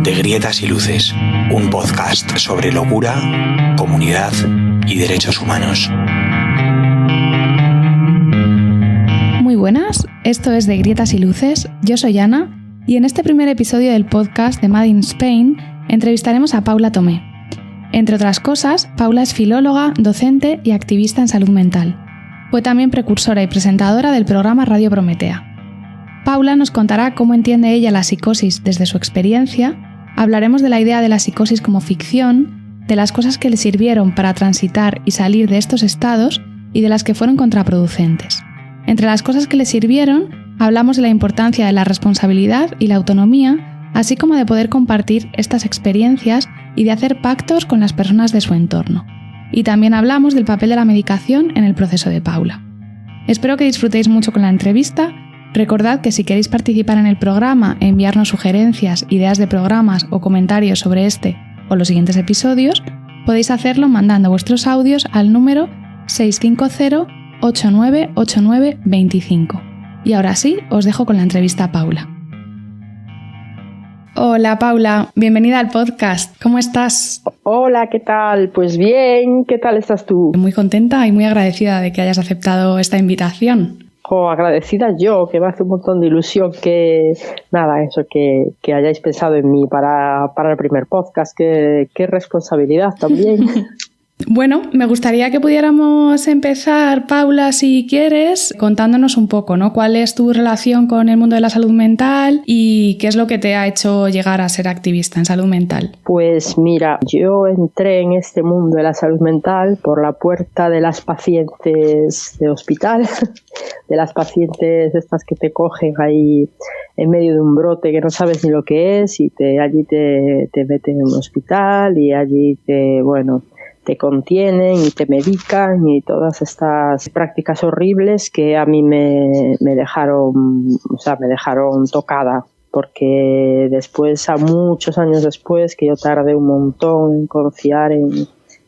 de Grietas y Luces, un podcast sobre locura, comunidad y derechos humanos. Muy buenas, esto es de Grietas y Luces, yo soy Ana y en este primer episodio del podcast de Made in Spain entrevistaremos a Paula Tomé. Entre otras cosas, Paula es filóloga, docente y activista en salud mental. Fue también precursora y presentadora del programa Radio Prometea. Paula nos contará cómo entiende ella la psicosis desde su experiencia, hablaremos de la idea de la psicosis como ficción, de las cosas que le sirvieron para transitar y salir de estos estados y de las que fueron contraproducentes. Entre las cosas que le sirvieron, hablamos de la importancia de la responsabilidad y la autonomía, así como de poder compartir estas experiencias y de hacer pactos con las personas de su entorno. Y también hablamos del papel de la medicación en el proceso de Paula. Espero que disfrutéis mucho con la entrevista. Recordad que si queréis participar en el programa, enviarnos sugerencias, ideas de programas o comentarios sobre este o los siguientes episodios, podéis hacerlo mandando vuestros audios al número 650-898925. Y ahora sí, os dejo con la entrevista a Paula. Hola Paula, bienvenida al podcast. ¿Cómo estás? Hola, ¿qué tal? Pues bien, ¿qué tal estás tú? Muy contenta y muy agradecida de que hayas aceptado esta invitación. Agradecida yo, que me hace un montón de ilusión que hayáis pensado en mí para el primer podcast. Qué responsabilidad también. Bueno, me gustaría que pudiéramos empezar, Paula, si quieres, contándonos un poco, ¿no? ¿Cuál es tu relación con el mundo de la salud mental y qué es lo que te ha hecho llegar a ser activista en salud mental? Pues mira, yo entré en este mundo de la salud mental por la puerta de las pacientes de hospital, de las pacientes estas que te cogen ahí en medio de un brote que no sabes ni lo que es y allí te meten en un hospital y allí te contienen y te medican y todas estas prácticas horribles que a mí me dejaron tocada, porque después, a muchos años después, que yo tardé un montón en confiar en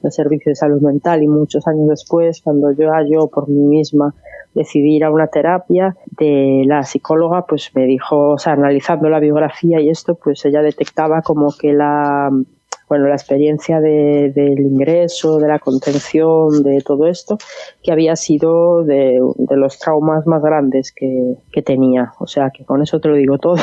el servicio de salud mental y muchos años después, cuando yo por mí misma decidí ir a una terapia, de la psicóloga pues me dijo, analizando la biografía y esto, pues ella detectaba como que la experiencia del ingreso, de la contención, de todo esto, que había sido de los traumas más grandes que tenía. O sea, que con eso te lo digo todo.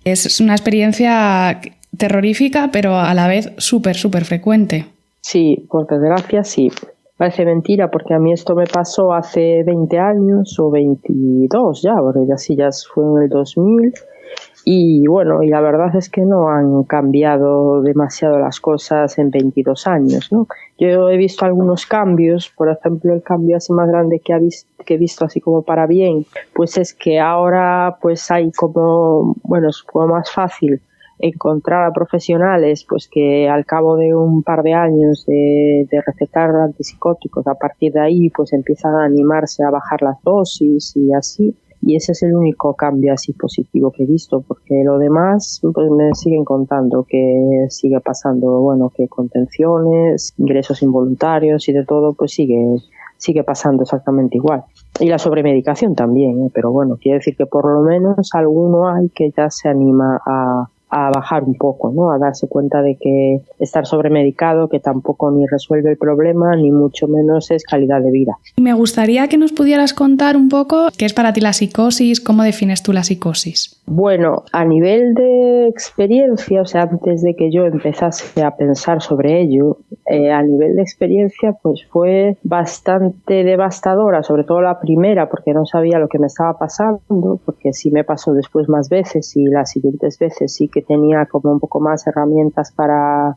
Es una experiencia terrorífica, pero a la vez súper frecuente. Sí, por desgracia sí. Parece mentira, porque a mí esto me pasó hace 20 años o 22 ya, porque ya fue en el 2000. Y bueno, y la verdad es que no han cambiado demasiado las cosas en 22 años, ¿no? Yo he visto algunos cambios, por ejemplo, el cambio así más grande que he visto así como para bien, pues es que ahora pues hay es como más fácil encontrar a profesionales pues que al cabo de un par de años de recetar antipsicóticos, a partir de ahí pues empiezan a animarse a bajar las dosis y así. Y ese es el único cambio así positivo que he visto, porque lo demás pues me siguen contando que sigue pasando, que contenciones, ingresos involuntarios y de todo, pues sigue pasando exactamente igual. Y la sobremedicación también, pero bueno, quiere decir que por lo menos alguno hay que ya se anima a bajar un poco, ¿no? A darse cuenta de que estar sobremedicado, que tampoco ni resuelve el problema, ni mucho menos es calidad de vida. Me gustaría que nos pudieras contar un poco qué es para ti la psicosis, cómo defines tú la psicosis. Bueno, a nivel de experiencia, antes de que yo empezase a pensar sobre ello, a nivel de experiencia, pues fue bastante devastadora, sobre todo la primera, porque no sabía lo que me estaba pasando, porque sí me pasó después más veces y las siguientes veces sí que tenía como un poco más herramientas para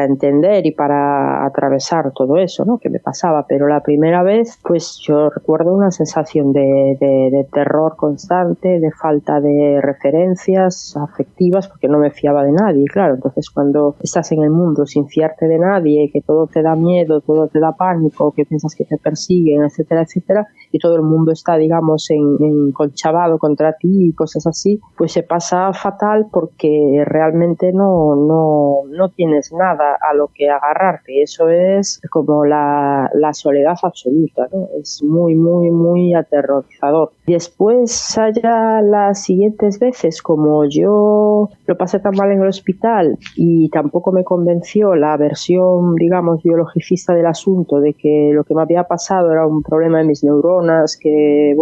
entender y para atravesar todo eso, ¿no? Que me pasaba, pero la primera vez, pues yo recuerdo una sensación de terror constante, de falta de referencias afectivas, porque no me fiaba de nadie, claro. Entonces, cuando estás en el mundo sin fiarte de nadie, que todo te da miedo, todo te da pánico, que piensas que te persiguen, etcétera, etcétera, y todo el mundo está, digamos, conchavado contra ti y cosas así, pues se pasa fatal porque realmente no tienes nada a lo que agarrarte. Eso es como la soledad absoluta, ¿no? Es muy, muy, muy aterrorizador. Después, allá las siguientes algunas veces, como yo lo pasé tan mal en el hospital y tampoco me convenció la versión, digamos, biologicista del asunto, de que lo que me había pasado era un problema de mis neuronas, que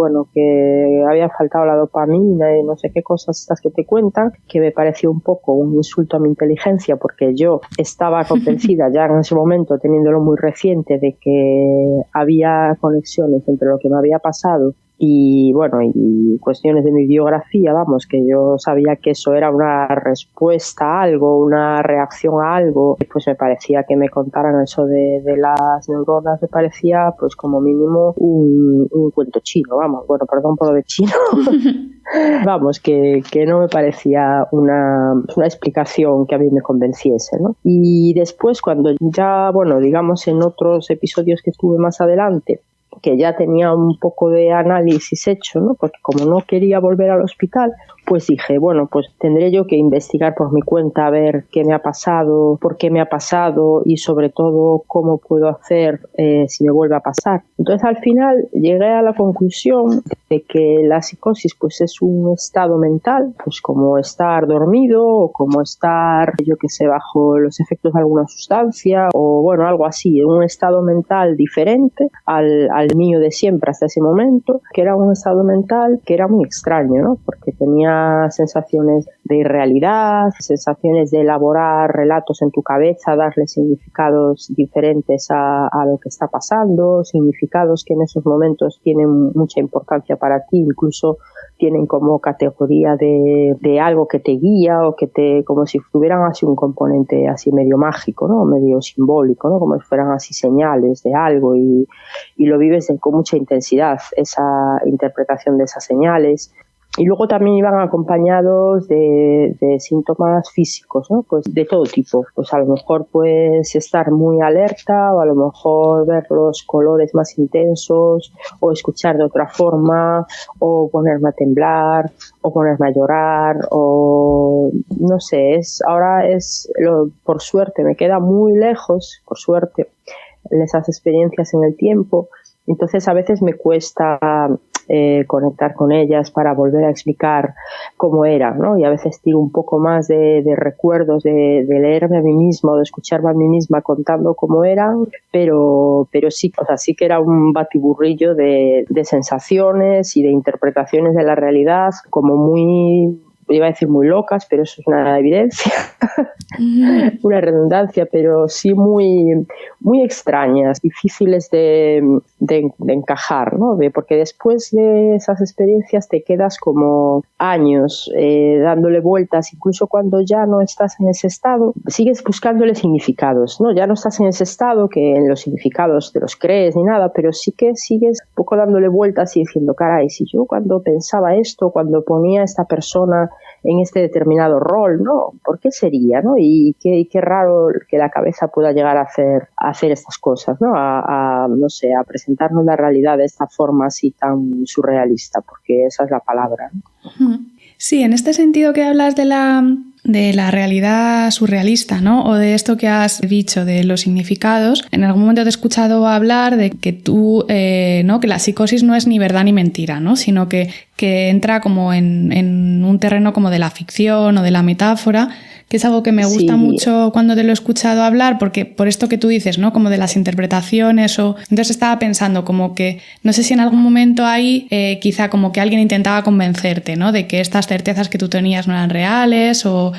había faltado la dopamina y no sé qué cosas estas que te cuentan, que me pareció un poco un insulto a mi inteligencia, porque yo estaba convencida ya en ese momento, teniéndolo muy reciente, de que había conexiones entre lo que me había pasado y cuestiones de mi biografía, vamos, que yo sabía que eso era una respuesta a algo, una reacción a algo. Pues me parecía que me contaran eso de las neuronas, me parecía pues como mínimo un cuento chino, vamos, bueno, perdón por lo de chino. Vamos, que no me parecía una explicación que a mí me convenciese, ¿no? Y después, cuando ya, digamos en otros episodios que tuve más adelante, que ya tenía un poco de análisis hecho, ¿no? Porque como no quería volver al hospital, pues dije, pues tendré yo que investigar por mi cuenta a ver qué me ha pasado, por qué me ha pasado y sobre todo cómo puedo hacer si me vuelve a pasar. Entonces al final llegué a la conclusión de que la psicosis pues es un estado mental, pues como estar dormido o como estar, bajo los efectos de alguna sustancia o algo así, un estado mental diferente al mío de siempre hasta ese momento, que era un estado mental que era muy extraño, ¿no? Porque tenía sensaciones de irrealidad, sensaciones de elaborar relatos en tu cabeza, darle significados diferentes a lo que está pasando, significados que en esos momentos tienen mucha importancia para ti, incluso tienen como categoría de algo que te guía o como si tuvieran así un componente así medio mágico, ¿no? Medio simbólico, ¿no? Como si fueran así señales de algo y lo vives con mucha intensidad, esa interpretación de esas señales. Y luego también iban acompañados de síntomas físicos, ¿no? Pues de todo tipo. Pues a lo mejor puedes estar muy alerta o a lo mejor ver los colores más intensos o escuchar de otra forma o ponerme a temblar o ponerme a llorar o no sé. Por suerte me queda muy lejos, por suerte, esas experiencias en el tiempo. Entonces a veces me cuesta conectar con ellas para volver a explicar cómo era, ¿no? Y a veces tiro un poco más de recuerdos, de leerme a mí misma o de escucharme a mí misma contando cómo eran, pero sí, sí que era un batiburrillo de sensaciones y de interpretaciones de la realidad como muy, iba a decir muy locas, pero eso es una evidencia, una redundancia, pero sí muy, muy extrañas, difíciles de encajar, ¿no? Porque después de esas experiencias te quedas como años dándole vueltas, incluso cuando ya no estás en ese estado, sigues buscándole significados, ¿no? Ya no estás en ese estado que en los significados te los crees ni nada, pero sí que sigues un poco dándole vueltas y diciendo, caray, si yo cuando pensaba esto, cuando ponía a esta persona en este determinado rol, ¿no? ¿Por qué sería, no? Y qué raro que la cabeza pueda llegar a hacer estas cosas, ¿no? No sé, a presentarnos la realidad de esta forma así tan surrealista, porque esa es la palabra, ¿no? Sí, en este sentido que hablas de la realidad surrealista, ¿no? O de esto que has dicho de los significados. En algún momento te he escuchado hablar de que tú, ¿no? Que la psicosis no es ni verdad ni mentira, ¿no? Sino que entra como en un terreno como de la ficción o de la metáfora, que es algo que me gusta mucho cuando te lo he escuchado hablar, porque por esto que tú dices, ¿no? Como de las interpretaciones entonces estaba pensando como que, no sé si en algún momento ahí quizá como que alguien intentaba convencerte, ¿no? De que estas certezas que tú tenías no eran reales o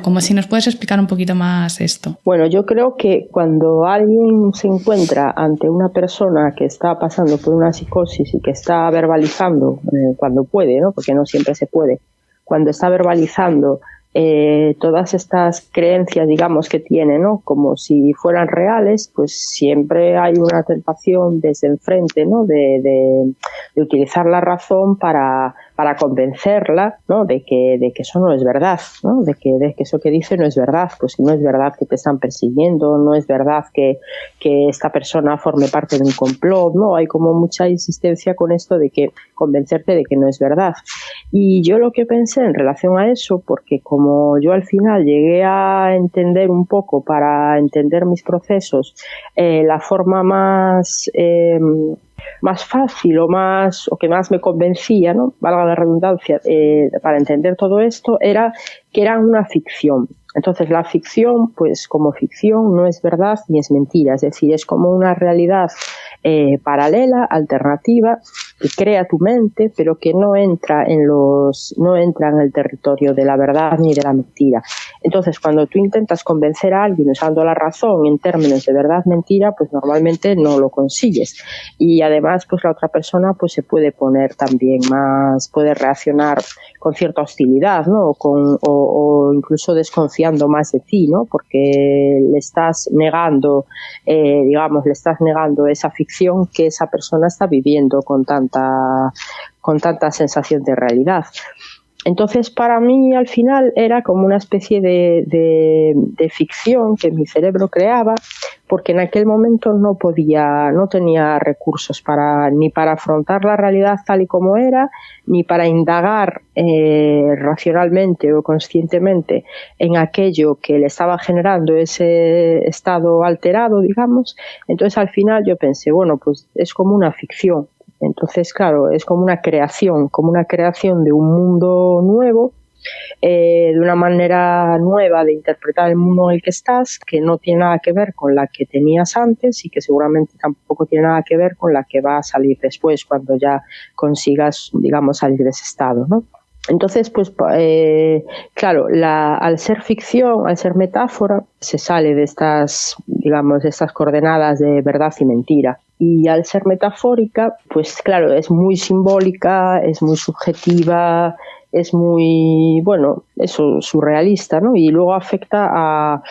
como si nos puedes explicar un poquito más esto. Bueno, yo creo que cuando alguien se encuentra ante una persona que está pasando por una psicosis y que está verbalizando, cuando puede, ¿no? Porque no siempre se puede, cuando está verbalizando todas estas creencias, digamos, que tiene, ¿no? Como si fueran reales, pues siempre hay una tentación desde enfrente, ¿no? De utilizar la razón para convencerla, ¿no? De que eso no es verdad, ¿no? De que eso que dice no es verdad, pues si no es verdad que te están persiguiendo, no es verdad que esta persona forme parte de un complot, ¿no? Hay como mucha insistencia con esto de que convencerte de que no es verdad. Y yo lo que pensé en relación a eso, porque como yo al final llegué a entender un poco, para entender mis procesos, la forma más más fácil o que más me convencía, ¿no?, valga la redundancia, para entender todo esto, era que eran una ficción. Entonces la ficción, pues como ficción, no es verdad ni es mentira, es decir, es como una realidad paralela, alternativa, que crea tu mente, pero que no entra en el territorio de la verdad ni de la mentira. Entonces, cuando tú intentas convencer a alguien usando la razón en términos de verdad-mentira, pues normalmente no lo consigues. Y además, pues la otra persona pues se puede poner también puede reaccionar con cierta hostilidad, ¿no? O incluso desconfiando más de ti, ¿no? Porque le estás negando esa ficción que esa persona está viviendo con tanta sensación de realidad. Entonces, para mí, al final, era como una especie de ficción que mi cerebro creaba, porque en aquel momento no tenía recursos ni para afrontar la realidad tal y como era, ni para indagar racionalmente o conscientemente en aquello que le estaba generando ese estado alterado, digamos. Entonces, al final, yo pensé, bueno, pues es como una ficción. Entonces, claro, es como una creación de un mundo nuevo, de una manera nueva de interpretar el mundo en el que estás, que no tiene nada que ver con la que tenías antes y que seguramente tampoco tiene nada que ver con la que va a salir después cuando ya consigas, digamos, salir de ese estado, ¿no? Entonces, pues, claro, al ser ficción, al ser metáfora, se sale de estas coordenadas de verdad y mentira. Y al ser metafórica, pues claro, es muy simbólica, es muy subjetiva, es muy, surrealista, ¿no? Y luego afecta a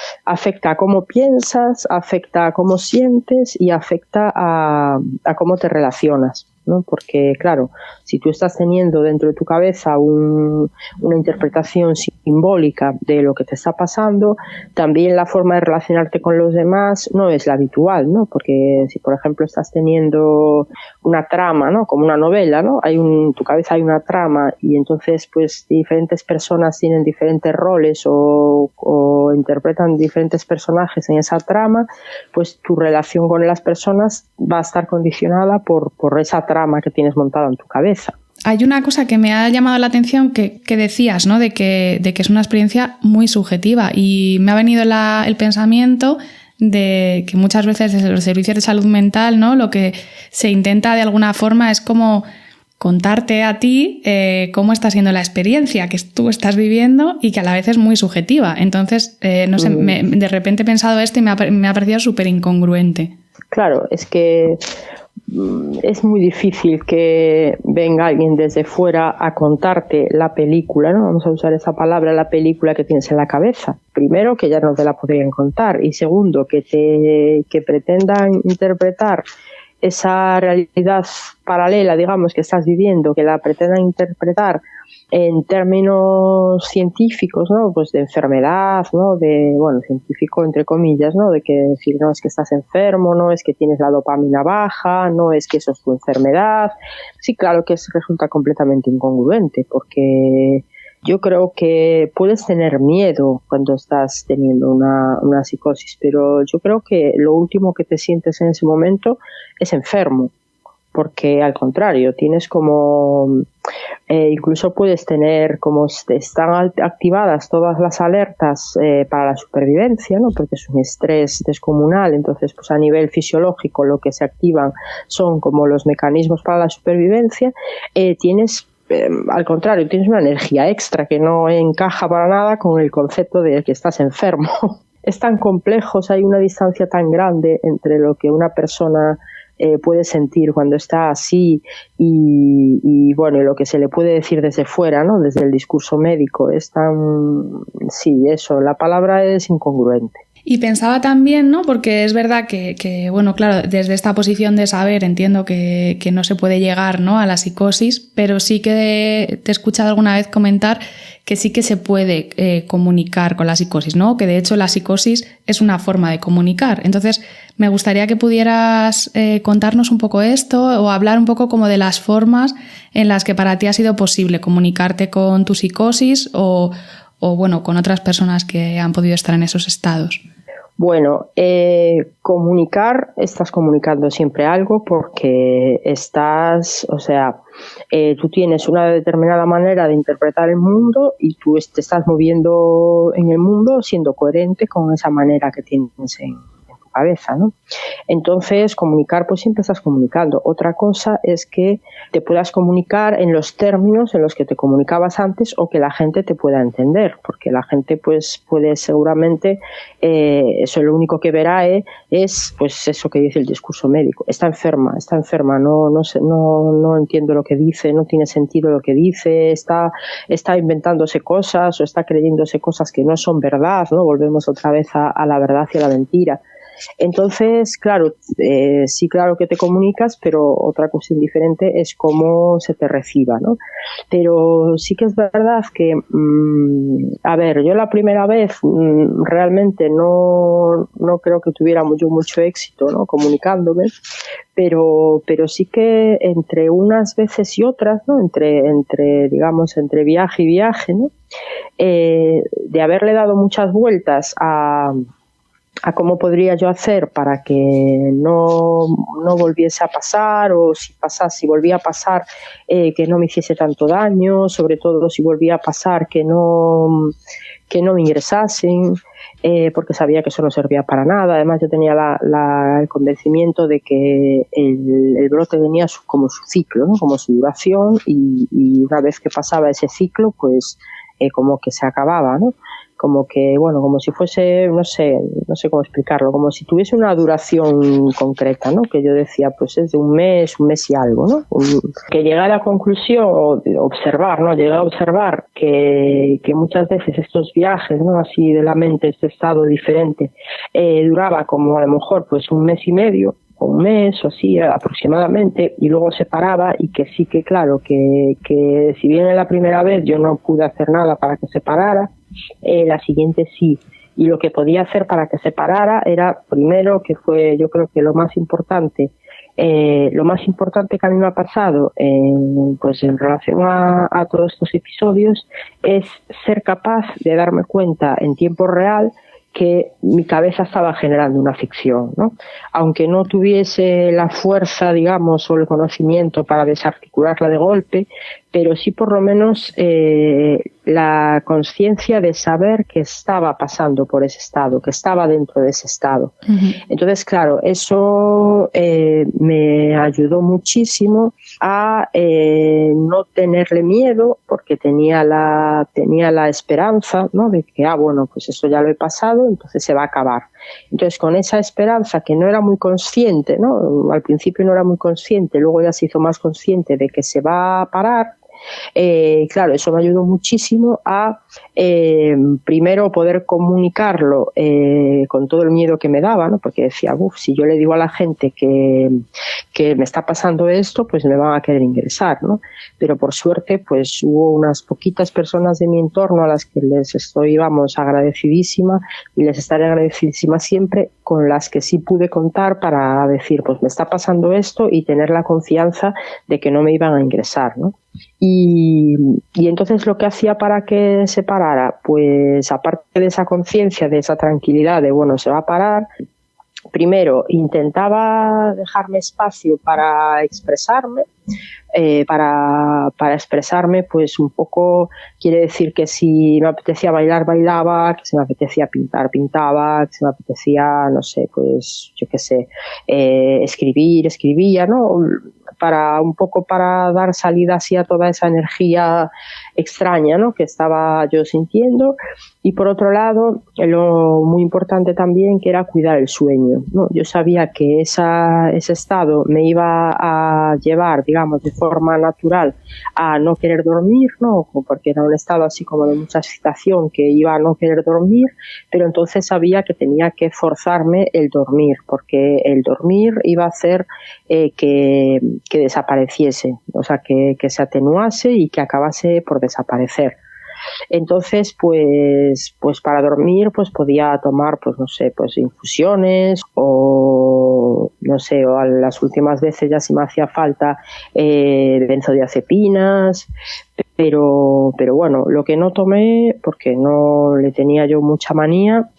cómo piensas, afecta a cómo sientes y afecta a cómo te relacionas, ¿no? Porque, claro, si tú estás teniendo dentro de tu cabeza una interpretación simbólica de lo que te está pasando, también la forma de relacionarte con los demás no es la habitual, ¿no? Porque si, por ejemplo, estás teniendo una trama, ¿no?, como una novela, ¿no?, en tu cabeza hay una trama y entonces, pues, diferentes personas tienen diferentes roles o interpretan diferentes personajes en esa trama, pues tu relación con las personas va a estar condicionada por esa trama que tienes montada en tu cabeza. Hay una cosa que me ha llamado la atención que decías, ¿no?, de que es una experiencia muy subjetiva, y me ha venido el pensamiento de que muchas veces desde los servicios de salud mental, ¿no?, lo que se intenta de alguna forma es como contarte a ti cómo está siendo la experiencia que tú estás viviendo y que a la vez es muy subjetiva. Entonces, no sé, de repente he pensado esto y me ha parecido súper incongruente. Claro, es que es muy difícil que venga alguien desde fuera a contarte la película, ¿no? Vamos a usar esa palabra, la película que tienes en la cabeza. Primero, que ya no te la podrían contar, y segundo, que pretendan interpretar esa realidad paralela, digamos, que estás viviendo, que la pretendan interpretar en términos científicos, ¿no?, pues de enfermedad, ¿no?, científico entre comillas, ¿no?, de que decir, no es que estás enfermo, no es que tienes la dopamina baja, no es que eso es tu enfermedad. Sí, claro que resulta completamente incongruente, porque yo creo que puedes tener miedo cuando estás teniendo una psicosis, pero yo creo que lo último que te sientes en ese momento es enfermo, porque al contrario, tienes como, incluso puedes tener como están activadas todas las alertas para la supervivencia, ¿no?, porque es un estrés descomunal. Entonces, pues a nivel fisiológico lo que se activan son como los mecanismos para la supervivencia. Al contrario, tienes una energía extra que no encaja para nada con el concepto de que estás enfermo. Es tan complejo, hay una distancia tan grande entre lo que una persona puede sentir cuando está así y lo que se le puede decir desde fuera, ¿no?, desde el discurso médico. La palabra es incongruente. Y pensaba también, ¿no?, porque es verdad que claro, desde esta posición de saber entiendo que no se puede llegar, ¿no?, a la psicosis, pero sí que te he escuchado alguna vez comentar que sí que se puede comunicar con la psicosis, ¿no?, que de hecho la psicosis es una forma de comunicar. Entonces, me gustaría que pudieras contarnos un poco esto o hablar un poco como de las formas en las que para ti ha sido posible comunicarte con tu psicosis o con otras personas que han podido estar en esos estados. Bueno, comunicar, estás comunicando siempre algo porque tú tienes una determinada manera de interpretar el mundo y tú te estás moviendo en el mundo siendo coherente con esa manera que tienes en tu cabeza, ¿no? Entonces, comunicar, pues siempre estás comunicando. Otra cosa es que te puedas comunicar en los términos en los que te comunicabas antes o que la gente te pueda entender, porque la gente pues puede seguramente, eso lo único que verá es pues eso que dice el discurso médico. Está enferma, no entiendo lo que dice, no tiene sentido lo que dice, está inventándose cosas o está creyéndose cosas que no son verdad, ¿no? Volvemos otra vez a la verdad y a la mentira. Entonces, claro, sí, claro que te comunicas, pero otra cuestión diferente es cómo se te reciba, ¿no? Pero sí que es verdad que, yo la primera vez realmente no creo que tuviera mucho éxito, ¿no? Comunicándome, pero sí que entre unas veces y otras, ¿no? Entre viaje y viaje, ¿no? De haberle dado muchas vueltas a cómo podría yo hacer para que no volviese a pasar, o si volvía a pasar, que no me hiciese tanto daño, sobre todo si volvía a pasar que no me ingresasen, porque sabía que eso no servía para nada. Además, yo tenía el convencimiento de que el brote tenía como su ciclo, ¿no? Como su duración, y una vez que pasaba ese ciclo, pues como que se acababa, ¿no? Como que, bueno, como si fuese, no sé cómo explicarlo, como si tuviese una duración concreta, ¿no? Que yo decía, pues es de un mes y algo, ¿no? Que llegué a la conclusión, o observar, ¿no? Llegué a observar que muchas veces estos viajes, ¿no? Así de la mente, este estado diferente, duraba como a lo mejor pues un mes y medio, o un mes o así aproximadamente, y luego se paraba, y que sí que claro, que si bien en la primera vez yo no pude hacer nada para que se parara, la siguiente sí. Y lo que podía hacer para que se parara era, primero, que fue yo creo que lo más importante que a mí me ha pasado pues en relación a todos estos episodios, es ser capaz de darme cuenta en tiempo real que mi cabeza estaba generando una ficción, ¿no? Aunque no tuviese la fuerza, digamos, o el conocimiento para desarticularla de golpe, pero sí por lo menos la conciencia de saber que estaba pasando por ese estado, que estaba dentro de ese estado. Uh-huh. Entonces, claro, eso me ayudó muchísimo a no tenerle miedo, porque tenía la esperanza, ¿no? De que, bueno, pues eso ya lo he pasado, entonces se va a acabar. Entonces, con esa esperanza, que no era muy consciente, ¿no? Al principio no era muy consciente, luego ya se hizo más consciente de que se va a parar. Claro, eso me ayudó muchísimo a primero poder comunicarlo con todo el miedo que me daba, ¿no? Porque decía, si yo le digo a la gente que me está pasando esto, pues me van a querer ingresar, ¿no? Pero por suerte, pues hubo unas poquitas personas de mi entorno a las que les estoy, agradecidísima, y les estaré agradecidísima siempre, con las que sí pude contar para decir, pues me está pasando esto, y tener la confianza de que no me iban a ingresar, ¿no? Y entonces lo que hacía para que se parara, pues aparte de esa conciencia, de esa tranquilidad de, bueno, se va a parar, primero intentaba dejarme espacio para expresarme. Para expresarme, pues un poco quiere decir que si me apetecía bailar, bailaba, que si me apetecía pintar, pintaba, que si me apetecía, no sé, pues yo qué sé, escribir, escribía, ¿no? Para un poco para dar salida así a toda esa energía extraña, ¿no? Que estaba yo sintiendo. Y por otro lado, lo muy importante también, que era cuidar el sueño, ¿no? Yo sabía que ese estado me iba a llevar, digamos, de forma natural a no querer dormir, ¿no? Porque era un estado así como de mucha excitación, que iba a no querer dormir, pero entonces sabía que tenía que forzarme el dormir, porque el dormir iba a hacer que desapareciese, o sea, que se atenuase y que acabase por desaparecer. Entonces, pues para dormir, pues podía tomar, pues no sé, pues infusiones o no sé, o a las últimas veces ya si me hacía falta benzodiazepinas, pero bueno, lo que no tomé, porque no le tenía yo mucha manía,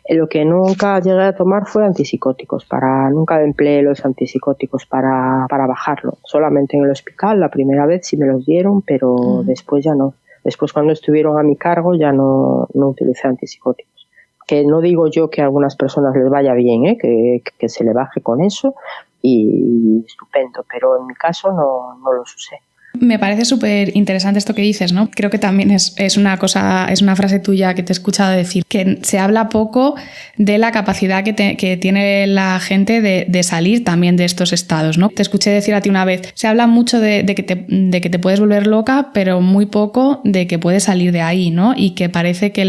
lo que nunca llegué a tomar fue antipsicóticos, nunca empleé los antipsicóticos para bajarlo, solamente en el hospital la primera vez sí me los dieron, pero después ya no. Después cuando estuvieron a mi cargo ya no utilicé antipsicóticos. Que no digo yo que a algunas personas les vaya bien, que se le baje con eso y estupendo, pero en mi caso no los usé. Me parece súper interesante esto que dices, ¿no? Creo que también es una frase tuya que te he escuchado decir, que se habla poco de la capacidad que tiene la gente de salir también de estos estados, ¿no? Te escuché decir a ti una vez, se habla mucho de que te puedes volver loca, pero muy poco de que puedes salir de ahí, ¿no? Y que parece que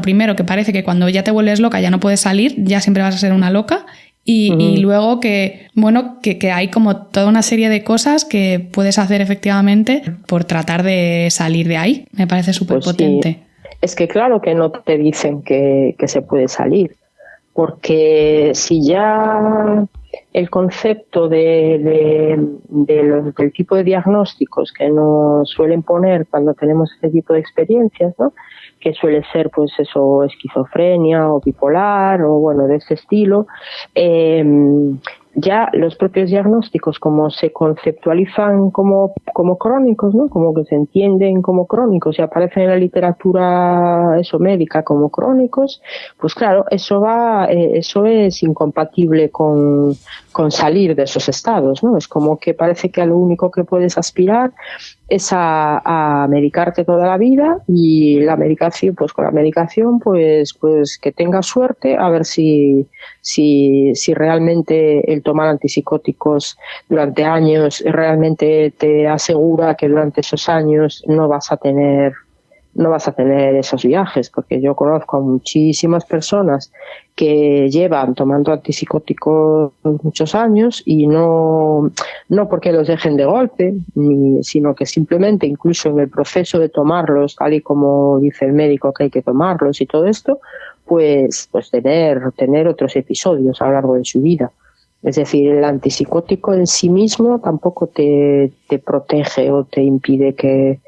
primero que parece que cuando ya te vuelves loca ya no puedes salir, ya siempre vas a ser una loca. Y luego que hay como toda una serie de cosas que puedes hacer efectivamente por tratar de salir de ahí. Me parece súper potente. Sí. Es que claro que no te dicen que se puede salir, porque si ya el concepto del tipo de diagnósticos que nos suelen poner cuando tenemos este tipo de experiencias, ¿no? Que suele ser pues eso, esquizofrenia o bipolar o bueno, de ese estilo, ya los propios diagnósticos como se conceptualizan como crónicos, ¿no? Como que se entienden como crónicos y aparecen en la literatura médica como crónicos, pues claro, eso es incompatible con salir de esos estados, ¿no? Es como que parece que a lo único que puedes aspirar es a medicarte toda la vida y la medicación, pues con la medicación, pues que tengas suerte a ver si realmente el tomar antipsicóticos durante años realmente te asegura que durante esos años no vas a tener esos viajes, porque yo conozco a muchísimas personas que llevan tomando antipsicóticos muchos años y no porque los dejen de golpe, sino que simplemente incluso en el proceso de tomarlos, tal y como dice el médico que hay que tomarlos y todo esto, pues tener otros episodios a lo largo de su vida. Es decir, el antipsicótico en sí mismo tampoco te protege o te impide que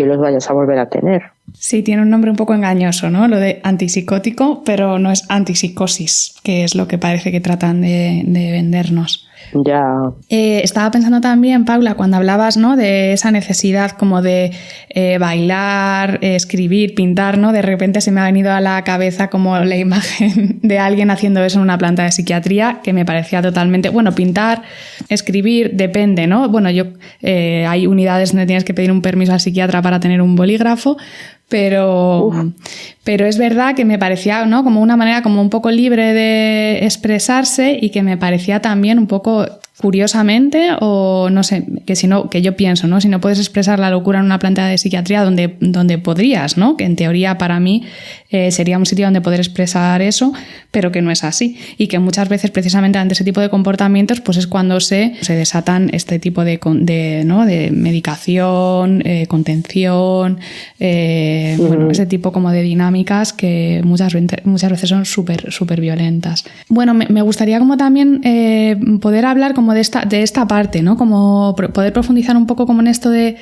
los vayas a volver a tener. Sí, tiene un nombre un poco engañoso, ¿no? Lo de antipsicótico, pero no es antipsicosis, que es lo que parece que tratan de vendernos. Ya. Estaba pensando también, Paula, cuando hablabas, ¿no? De esa necesidad como de bailar, escribir, pintar, ¿no? De repente se me ha venido a la cabeza como la imagen de alguien haciendo eso en una planta de psiquiatría, que me parecía totalmente... Bueno, pintar, escribir, depende, ¿no? Bueno, hay unidades donde tienes que pedir un permiso al psiquiatra para tener un bolígrafo, pero es verdad que me parecía, ¿no? Como una manera como un poco libre de expresarse y que me parecía también un poco curiosamente, o no sé, que yo pienso, ¿no? Si no puedes expresar la locura en una planta de psiquiatría donde podrías, ¿no? Que en teoría para mí sería un sitio donde poder expresar eso, pero que no es así. Y que muchas veces precisamente ante ese tipo de comportamientos pues es cuando se desatan este tipo de medicación, contención, bueno, ese tipo como de dinámicas que muchas veces son súper violentas. Bueno, me gustaría como también poder hablar como de esta parte, ¿no? Como poder profundizar un poco como en esto de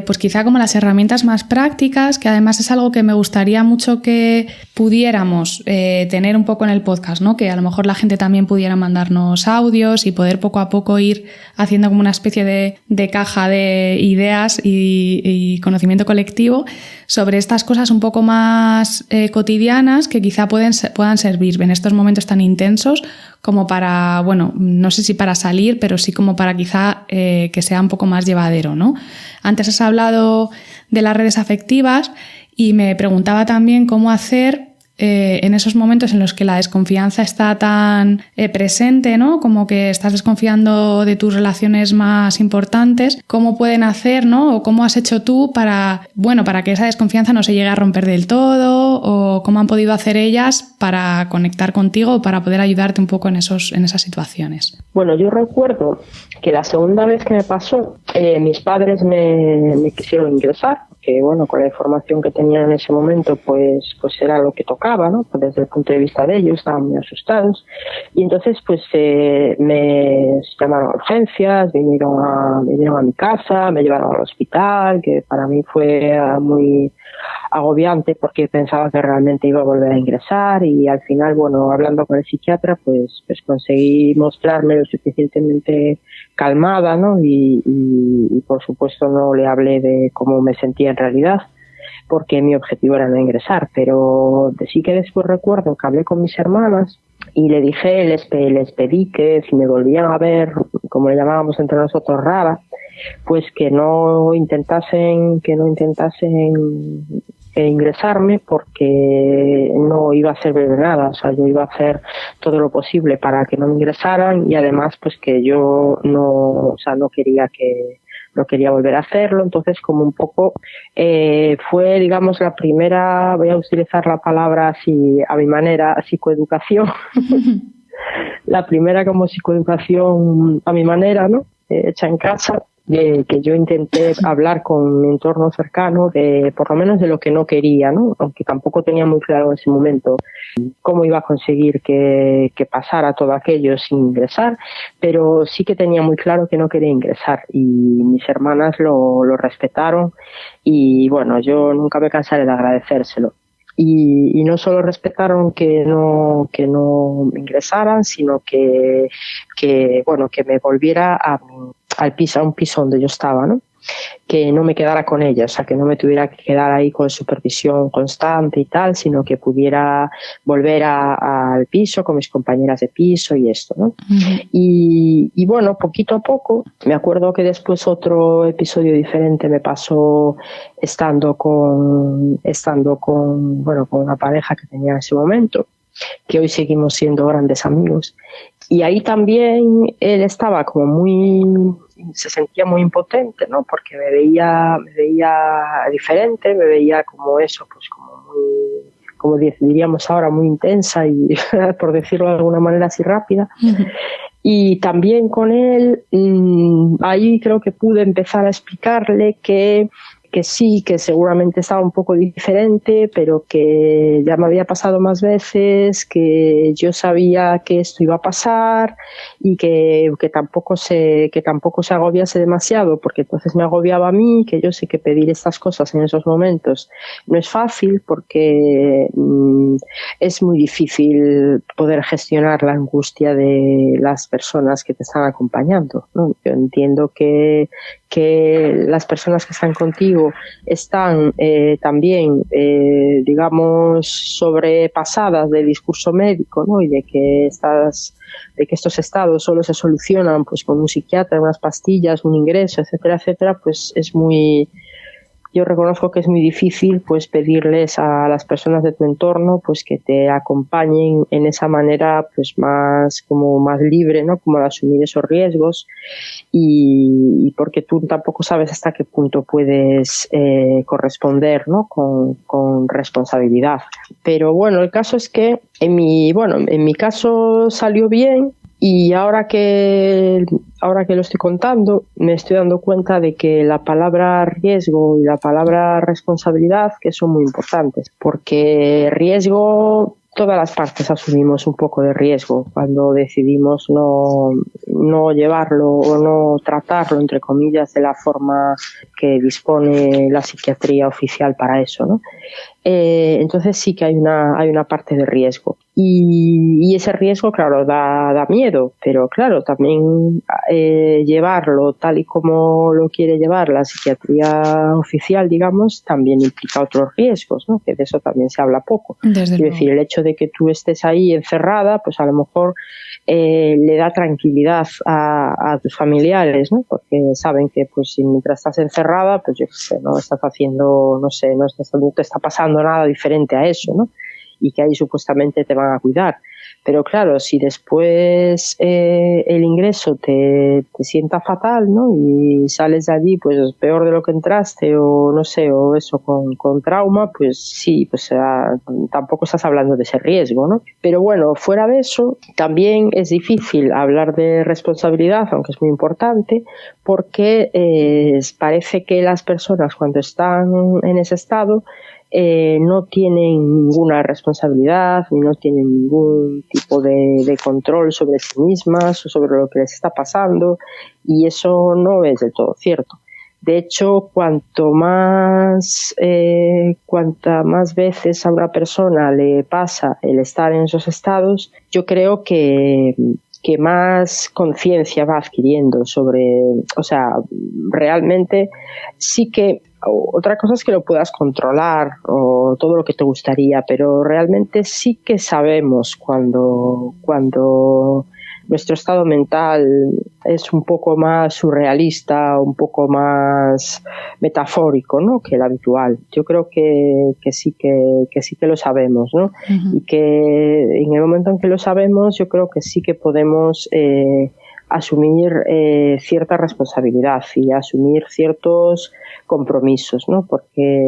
pues quizá como las herramientas más prácticas, que además es algo que me gustaría mucho que pudiéramos tener un poco en el podcast, ¿no? Que a lo mejor la gente también pudiera mandarnos audios y poder poco a poco ir haciendo como una especie de caja de ideas y conocimiento colectivo sobre estas cosas un poco más cotidianas que quizá puedan servir en estos momentos tan intensos como para, bueno, no sé si para salir, pero sí como para quizá que sea un poco más llevadero, ¿no? Antes has hablado de las redes afectivas y me preguntaba también cómo hacer en esos momentos en los que la desconfianza está tan presente, ¿no? Como que estás desconfiando de tus relaciones más importantes, ¿cómo pueden hacer, ¿no? O cómo has hecho tú para que esa desconfianza no se llegue a romper del todo, o cómo han podido hacer ellas para conectar contigo o para poder ayudarte un poco en esas situaciones. Bueno, yo recuerdo que la segunda vez que me pasó, mis padres me quisieron ingresar porque bueno, con la información que tenía en ese momento, pues era lo que tocaba, ¿no? Pues desde el punto de vista de ellos, estaban muy asustados. Y entonces, pues me llamaron a urgencias, vinieron a mi casa, me llevaron al hospital, que para mí fue muy agobiante porque pensaba que realmente iba a volver a ingresar, y al final, bueno, hablando con el psiquiatra, pues conseguí mostrarme lo suficientemente calmada, ¿no? Y por supuesto no le hablé de cómo me sentía en realidad, porque mi objetivo era no ingresar, pero sí que después recuerdo que hablé con mis hermanas y le dije, les pedí que si me volvían a ver, como le llamábamos entre nosotros, rara, pues que no intentasen ingresarme, porque no iba a servir de nada. O sea, yo iba a hacer todo lo posible para que no me ingresaran, y además pues que yo no quería volver a hacerlo. Entonces, como un poco fue, digamos, la primera, voy a utilizar la palabra así a mi manera, psicoeducación, la primera como psicoeducación a mi manera, ¿no? Hecha en casa, que yo intenté hablar con mi entorno cercano de, por lo menos, de lo que no quería, ¿no? Aunque tampoco tenía muy claro en ese momento cómo iba a conseguir que pasara todo aquello sin ingresar, pero sí que tenía muy claro que no quería ingresar, y mis hermanas lo respetaron, y bueno, yo nunca me cansaré de agradecérselo. Y no solo respetaron que no ingresaran, sino que me volviera a un piso donde yo estaba, ¿no? Que no me quedara con ella, o sea, que no me tuviera que quedar ahí con supervisión constante y tal, sino que pudiera volver al piso con mis compañeras de piso y esto, ¿no? Uh-huh. Y bueno, poquito a poco, me acuerdo que después otro episodio diferente me pasó estando con una pareja que tenía en ese momento, que hoy seguimos siendo grandes amigos. Y ahí también él estaba como se sentía muy impotente, ¿no? Porque me veía diferente, me veía como eso, pues como diríamos ahora, muy intensa y, por decirlo de alguna manera, así rápida. Uh-huh. Y también con él, ahí creo que pude empezar a explicarle que sí, que seguramente estaba un poco diferente, pero que ya me había pasado más veces, que yo sabía que esto iba a pasar, y que tampoco se agobiase demasiado, porque entonces me agobiaba a mí, que yo sé que pedir estas cosas en esos momentos no es fácil, porque es muy difícil poder gestionar la angustia de las personas que te están acompañando, ¿no? Yo entiendo que las personas que están contigo están también, digamos, sobrepasadas del discurso médico, ¿no? Y de que estos estados solo se solucionan pues con un psiquiatra, unas pastillas, un ingreso, etcétera, etcétera, pues yo reconozco que es muy difícil pues pedirles a las personas de tu entorno pues que te acompañen en esa manera pues más libre, ¿no? Como de asumir esos riesgos, y porque tú tampoco sabes hasta qué punto puedes corresponder, ¿no? con responsabilidad. Pero bueno, el caso es que en mi caso salió bien. Y ahora que lo estoy contando, me estoy dando cuenta de que la palabra riesgo y la palabra responsabilidad, que son muy importantes, porque riesgo, todas las partes asumimos un poco de riesgo cuando decidimos no llevarlo o no tratarlo, entre comillas, de la forma que dispone la psiquiatría oficial para eso, ¿no? Entonces sí que hay una parte de riesgo, y ese riesgo, claro, da miedo, pero claro, también llevarlo tal y como lo quiere llevar la psiquiatría oficial, digamos, también implica otros riesgos, ¿no? Que de eso también se habla poco. Es decir, el hecho de que tú estés ahí encerrada, pues a lo mejor le da tranquilidad a tus familiares, ¿no? Porque saben que pues si mientras estás encerrada, pues yo qué sé, no estás haciendo, no te está pasando nada diferente a eso, ¿no? Y que ahí supuestamente te van a cuidar. Pero claro, si después el ingreso te sienta fatal, ¿no? Y sales de allí pues peor de lo que entraste, o no sé, o eso con trauma, pues sí, pues tampoco estás hablando de ese riesgo, ¿no? Pero bueno, fuera de eso, también es difícil hablar de responsabilidad, aunque es muy importante, porque parece que las personas cuando están en ese estado no tienen ninguna responsabilidad ni no tienen ningún tipo de control sobre sí mismas o sobre lo que les está pasando, y eso no es del todo cierto. De hecho, cuantas más veces a una persona le pasa el estar en esos estados, yo creo que más conciencia va adquiriendo sobre, o sea, realmente sí que otra cosa es que lo puedas controlar o todo lo que te gustaría, pero realmente sí que sabemos cuando nuestro estado mental es un poco más surrealista, un poco más metafórico, ¿no?, que el habitual. Yo creo que sí que lo sabemos, ¿no? Uh-huh. Y que en el momento en que lo sabemos, yo creo que sí que podemos asumir cierta responsabilidad y asumir ciertos compromisos, ¿no? Porque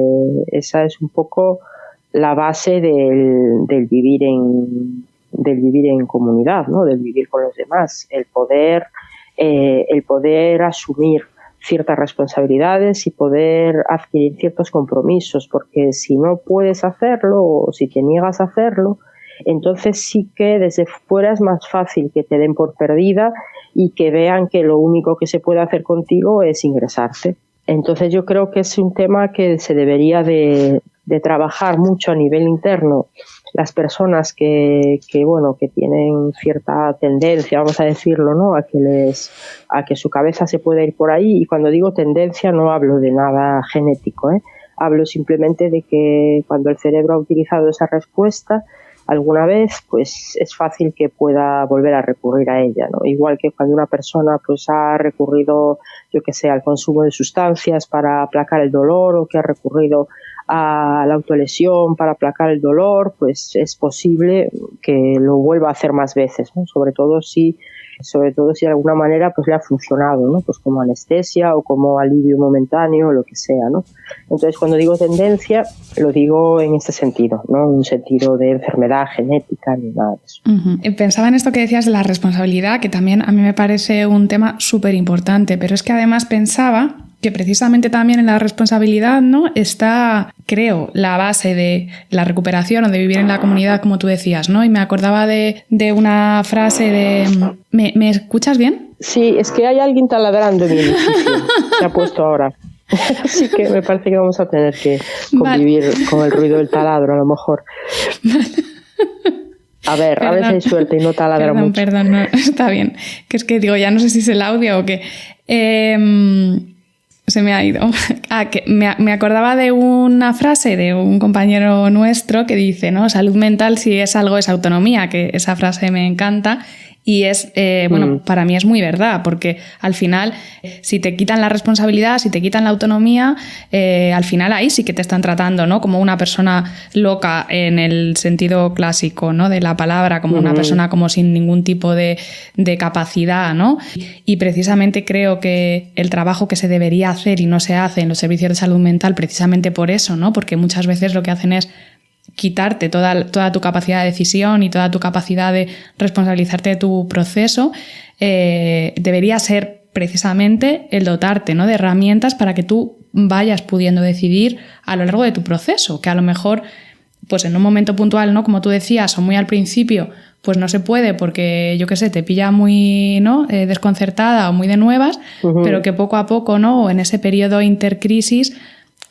esa es un poco la base del vivir en comunidad, ¿no? Del vivir con los demás, el poder asumir ciertas responsabilidades y poder adquirir ciertos compromisos, porque si no puedes hacerlo o si te niegas a hacerlo, entonces sí que desde fuera es más fácil que te den por perdida y que vean que lo único que se puede hacer contigo es ingresarte. Entonces yo creo que es un tema que se debería de trabajar mucho a nivel interno. Las personas que tienen cierta tendencia, vamos a decirlo, ¿no?, a que su cabeza se pueda ir por ahí, y cuando digo tendencia no hablo de nada genético, hablo simplemente de que cuando el cerebro ha utilizado esa respuesta alguna vez, pues es fácil que pueda volver a recurrir a ella, ¿no? Igual que cuando una persona pues ha recurrido, yo que sé, al consumo de sustancias para aplacar el dolor, o que ha recurrido a la autolesión para aplacar el dolor, pues es posible que lo vuelva a hacer más veces, ¿no? Sobre todo si de alguna manera pues le ha funcionado, ¿no? Pues como anestesia o como alivio momentáneo, lo que sea, ¿no? Entonces, cuando digo tendencia, lo digo en este sentido, no en un sentido de enfermedad genética ni nada de eso. Uh-huh. Pensaba en esto que decías de la responsabilidad, que también a mí me parece un tema súper importante, pero es que además pensaba que precisamente también en la responsabilidad, ¿no?, está, creo, la base de la recuperación o de vivir en la comunidad, como tú decías, ¿no? Y me acordaba de una frase de... ¿Me escuchas bien? Sí, es que hay alguien taladrando en mi edificio. Se ha puesto ahora. Así que me parece que vamos a tener que convivir con el ruido del taladro, a lo mejor. A ver, perdón. A veces hay suerte y no taladra mucho. Perdón, no, está bien. Que es que digo, ya no sé si es el audio o qué. Se me ha ido. Que me acordaba de una frase de un compañero nuestro que dice, ¿no?, salud mental, si es algo, es autonomía, que esa frase me encanta. Y es, para mí es muy verdad, porque al final, si te quitan la responsabilidad, si te quitan la autonomía, al final ahí sí que te están tratando, ¿no?, como una persona loca en el sentido clásico, ¿no?, de la palabra, como una persona como sin ningún tipo de capacidad, ¿no? Y precisamente creo que el trabajo que se debería hacer y no se hace en los servicios de salud mental, precisamente por eso, ¿no?, porque muchas veces lo que hacen es quitarte toda tu capacidad de decisión y toda tu capacidad de responsabilizarte de tu proceso, debería ser precisamente el dotarte, ¿no?, de herramientas para que tú vayas pudiendo decidir a lo largo de tu proceso, que a lo mejor pues en un momento puntual, ¿no?, como tú decías, o muy al principio, pues no se puede porque, yo qué sé, te pilla muy, ¿no?, desconcertada o muy de nuevas, pero que poco a poco, ¿no?, o en ese periodo intercrisis,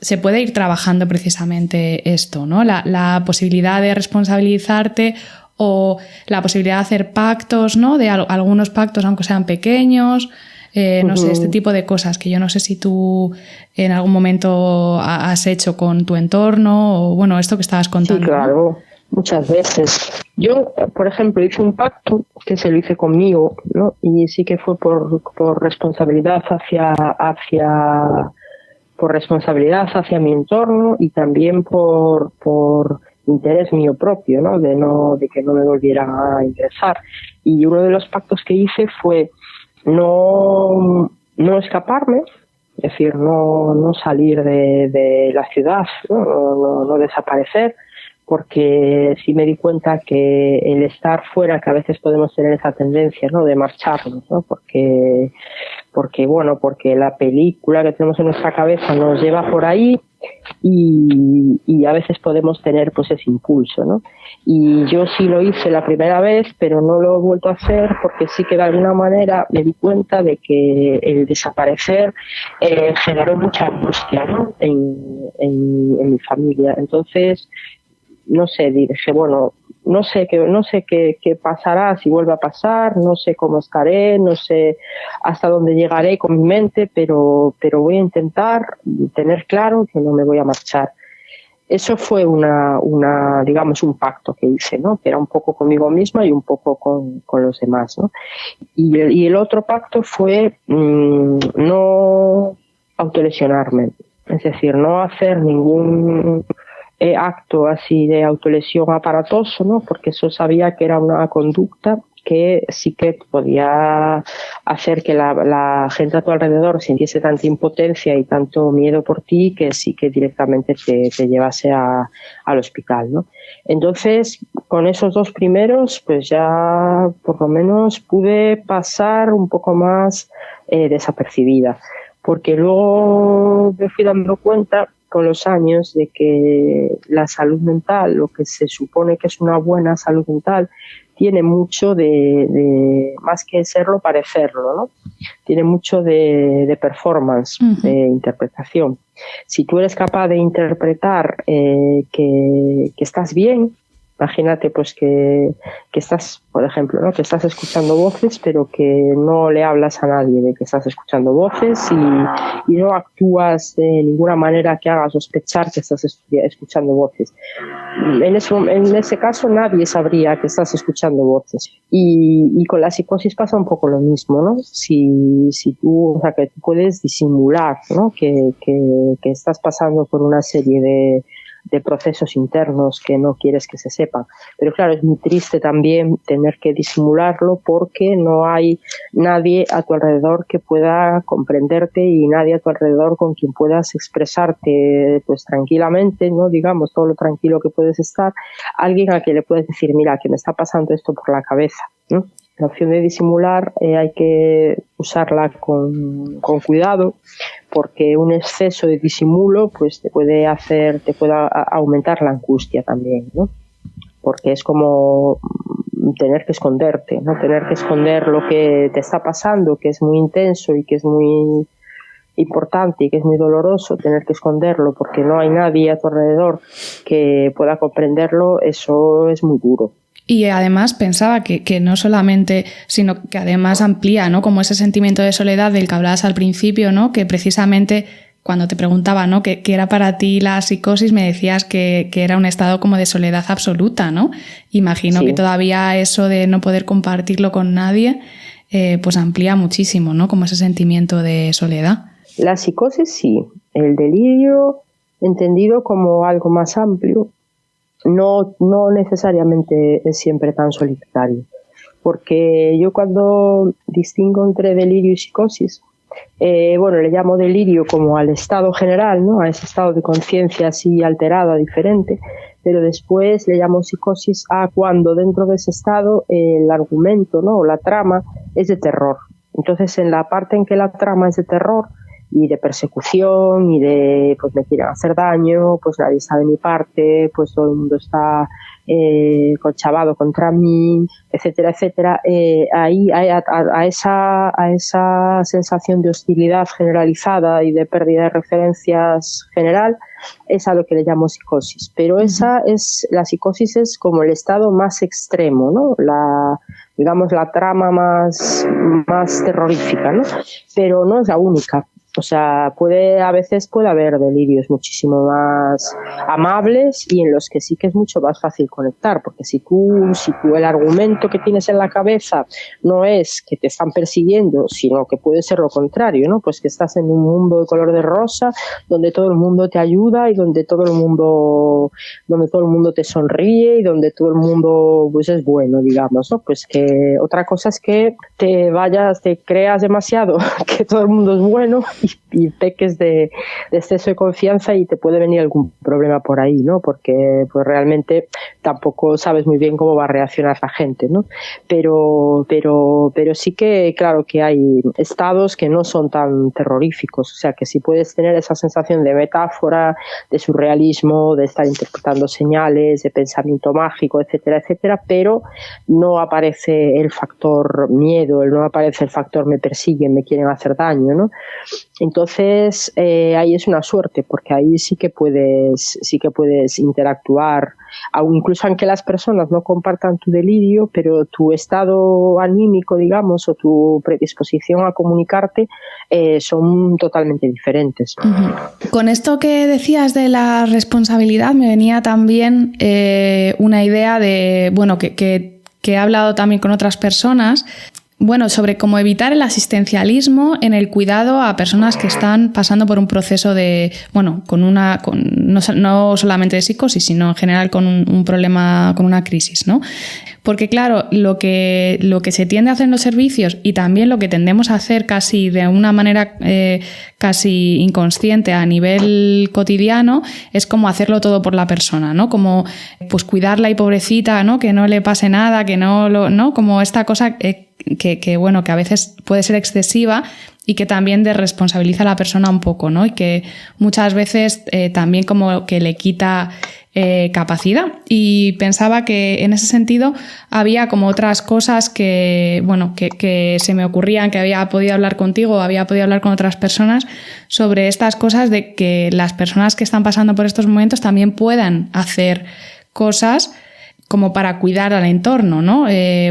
se puede ir trabajando precisamente esto, ¿no? La posibilidad de responsabilizarte o la posibilidad de hacer pactos, ¿no?, de algunos pactos, aunque sean pequeños, no sé, este tipo de cosas que yo no sé si tú en algún momento has hecho con tu entorno o, bueno, esto que estabas contando. Sí, claro, muchas veces. Yo, por ejemplo, hice un pacto que se lo hice conmigo, ¿no? Y sí que fue por responsabilidad por responsabilidad hacia mi entorno y también por interés mío propio, ¿no? De que no me volvieran a ingresar. Y uno de los pactos que hice fue no escaparme, es decir, no salir de la ciudad, no desaparecer, porque sí me di cuenta que el estar fuera, que a veces podemos tener esa tendencia, ¿no?, de marcharnos, ¿no?, porque la película que tenemos en nuestra cabeza nos lleva por ahí y a veces podemos tener pues ese impulso, ¿no? Y yo sí lo hice la primera vez, pero no lo he vuelto a hacer porque sí que de alguna manera me di cuenta de que el desaparecer generó mucha angustia, ¿no?, en mi familia. Entonces, no sé, dije, bueno, no sé qué pasará, si vuelve a pasar, no sé cómo estaré, no sé hasta dónde llegaré con mi mente, pero voy a intentar tener claro que no me voy a marchar. Eso fue digamos, un pacto que hice, ¿no?, que era un poco conmigo misma y un poco con los demás, ¿no? Y el otro pacto fue no autolesionarme, es decir, no hacer ningún acto así de autolesión aparatoso, ¿no?, porque eso sabía que era una conducta que sí que podía hacer que la gente a tu alrededor sintiese tanta impotencia y tanto miedo por ti que sí que directamente te llevase al hospital, ¿no? Entonces, con esos dos primeros, pues ya por lo menos pude pasar un poco más desapercibida, porque luego me fui dando cuenta con los años de que la salud mental, lo que se supone que es una buena salud mental, tiene mucho de más que serlo, parecerlo, ¿no? Tiene mucho de performance, de interpretación. Si tú eres capaz de interpretar que estás bien, imagínate pues que estás, por ejemplo, ¿no?, que estás escuchando voces, pero que no le hablas a nadie de que estás escuchando voces y no actúas de ninguna manera que haga sospechar que estás escuchando voces. En ese caso nadie sabría que estás escuchando voces. Y con la psicosis pasa un poco lo mismo, ¿no? Si tú, o sea, que tú puedes disimular, ¿no?, que estás pasando por una serie de procesos internos que no quieres que se sepan. Pero claro, es muy triste también tener que disimularlo porque no hay nadie a tu alrededor que pueda comprenderte y nadie a tu alrededor con quien puedas expresarte pues tranquilamente, ¿no?, digamos, todo lo tranquilo que puedes estar, alguien a quien le puedes decir, mira, que me está pasando esto por la cabeza, ¿no? La opción de disimular hay que usarla con cuidado, porque un exceso de disimulo pues te puede aumentar la angustia también, ¿no? Porque es como tener que esconderte, ¿no? Tener que esconder lo que te está pasando, que es muy intenso y que es muy importante y que es muy doloroso, tener que esconderlo porque no hay nadie a tu alrededor que pueda comprenderlo, eso es muy duro. Y además pensaba que no solamente, sino que además amplía, ¿no?, como ese sentimiento de soledad del que hablabas al principio, ¿no?, que precisamente cuando te preguntaba, ¿no?, qué era para ti la psicosis, me decías que era un estado como de soledad absoluta, ¿no? Imagino sí, que todavía eso de no poder compartirlo con nadie, pues amplía muchísimo, ¿no?, como ese sentimiento de soledad. La psicosis sí, el delirio entendido como algo más amplio, no necesariamente es siempre tan solitario, porque yo cuando distingo entre delirio y psicosis, le llamo delirio como al estado general, ¿no?, a ese estado de conciencia así alterada, diferente, pero después le llamo psicosis a cuando dentro de ese estado el argumento, ¿no?, o la trama es de terror. Entonces, en la parte en que la trama es de terror y de persecución y de pues me quieren hacer daño, pues nadie está de mi parte, pues todo el mundo está conchavado contra mí, etcétera, etcétera, ahí a esa sensación de hostilidad generalizada y de pérdida de referencias general es a lo que le llamo psicosis. Pero la psicosis es como el estado más extremo, ¿no?, digamos la trama más terrorífica, ¿no?, pero no es la única. O sea, a veces puede haber delirios muchísimo más amables y en los que sí que es mucho más fácil conectar, porque si tú el argumento que tienes en la cabeza no es que te están persiguiendo, sino que puede ser lo contrario, ¿no? Pues que estás en un mundo de color de rosa, donde todo el mundo te ayuda y donde todo el mundo te sonríe y donde todo el mundo pues es bueno, digamos, ¿no? Pues que otra cosa es que te creas demasiado que todo el mundo es bueno y peques de exceso de confianza y te puede venir algún problema por ahí, ¿no? Porque pues realmente tampoco sabes muy bien cómo va a reaccionar la gente, ¿no? Pero sí que claro que hay estados que no son tan terroríficos, o sea que sí puedes tener esa sensación de metáfora, de surrealismo, de estar interpretando señales, de pensamiento mágico, etcétera, etcétera, pero no aparece el factor miedo, no aparece el factor me persiguen, me quieren hacer daño, ¿no? Entonces ahí es una suerte, porque ahí sí que puedes interactuar, incluso aunque las personas no compartan tu delirio, pero tu estado anímico, digamos, o tu predisposición a comunicarte son totalmente diferentes. Uh-huh. Con esto que decías de la responsabilidad me venía también una idea de, bueno, que he hablado también con otras personas, bueno, sobre cómo evitar el asistencialismo en el cuidado a personas que están pasando por un proceso de, bueno, no solamente de psicosis, sino en general con un problema, con una crisis, ¿no? Porque claro, lo que se tiende a hacer en los servicios y también lo que tendemos a hacer casi de una manera casi inconsciente a nivel cotidiano es como hacerlo todo por la persona, ¿no? Como pues cuidarla y pobrecita, ¿no? Que no le pase nada, que ¿no? Como esta cosa que bueno, que a veces puede ser excesiva y que también desresponsabiliza a la persona un poco, ¿no? Y que muchas veces también como que le quita capacidad. Y pensaba que en ese sentido había como otras cosas que, bueno, que se me ocurrían, que había podido hablar contigo, había podido hablar con otras personas sobre estas cosas de que las personas que están pasando por estos momentos también puedan hacer cosas como para cuidar al entorno, ¿no?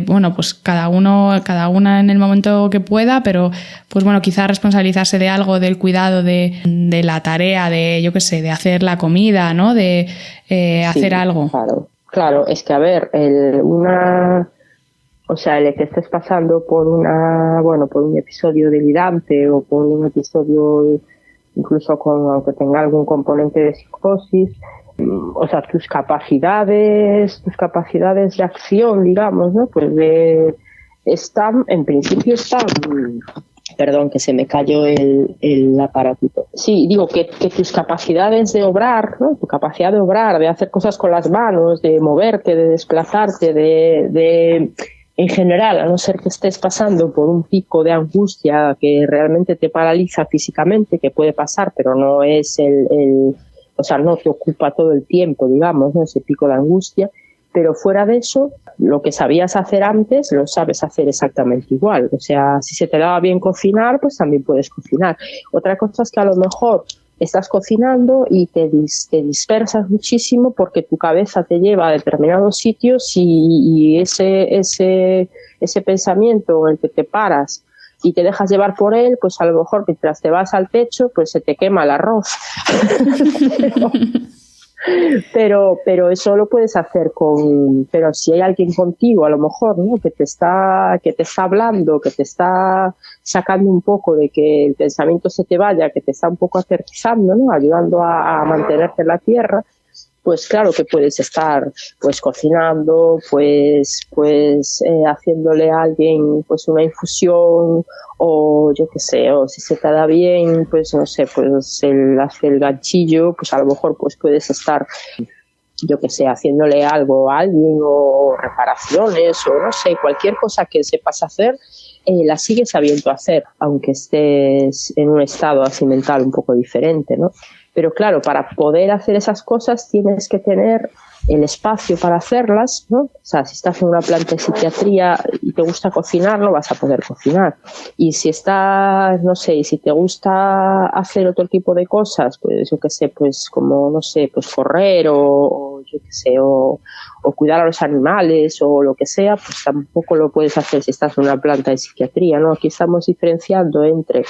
Bueno, pues cada una en el momento que pueda, pero pues bueno, quizá responsabilizarse de algo, del cuidado de la tarea, de, yo qué sé, de hacer la comida, ¿no? De hacer algo. Claro, es que a ver, el que estés pasando por un episodio delirante o por un episodio incluso aunque tenga algún componente de psicosis, o sea, tus capacidades de acción, digamos, ¿no? Pues en principio están, perdón, que se me cayó el aparatito. Sí, digo que tus capacidades de obrar, ¿no? Tu capacidad de obrar, de hacer cosas con las manos, de moverte, de desplazarte, de en general, a no ser que estés pasando por un pico de angustia que realmente te paraliza físicamente, que puede pasar, pero no es o sea, no te ocupa todo el tiempo, digamos, ¿no? Ese pico de angustia, pero fuera de eso, lo que sabías hacer antes, lo sabes hacer exactamente igual. O sea, si se te daba bien cocinar, pues también puedes cocinar. Otra cosa es que a lo mejor estás cocinando y te dispersas muchísimo porque tu cabeza te lleva a determinados sitios y ese pensamiento en el que te paras y te dejas llevar por él, pues a lo mejor mientras te vas al techo, pues se te quema el arroz. Pero eso lo puedes hacer pero si hay alguien contigo, a lo mejor, ¿no? que te está hablando, que te está sacando un poco de que el pensamiento se te vaya, que te está un poco aterrizando, ¿no? Ayudando a mantenerte en la tierra, pues claro que puedes estar pues cocinando, pues haciéndole a alguien pues una infusión, o yo qué sé, o si se te da bien, pues no sé, pues hacer el ganchillo, pues a lo mejor pues puedes estar, yo qué sé, haciéndole algo a alguien, o reparaciones, o no sé, cualquier cosa que sepas hacer, la sigues sabiendo hacer, aunque estés en un estado así mental un poco diferente, ¿no? Pero claro, para poder hacer esas cosas tienes que tener el espacio para hacerlas, ¿no? O sea, si estás en una planta de psiquiatría y te gusta cocinar, no vas a poder cocinar. Y si estás, no sé, y si te gusta hacer otro tipo de cosas, pues yo qué sé, pues como, no sé, pues correr o yo qué sé, o o cuidar a los animales o lo que sea, pues tampoco lo puedes hacer si estás en una planta de psiquiatría, ¿no? Aquí estamos diferenciando entre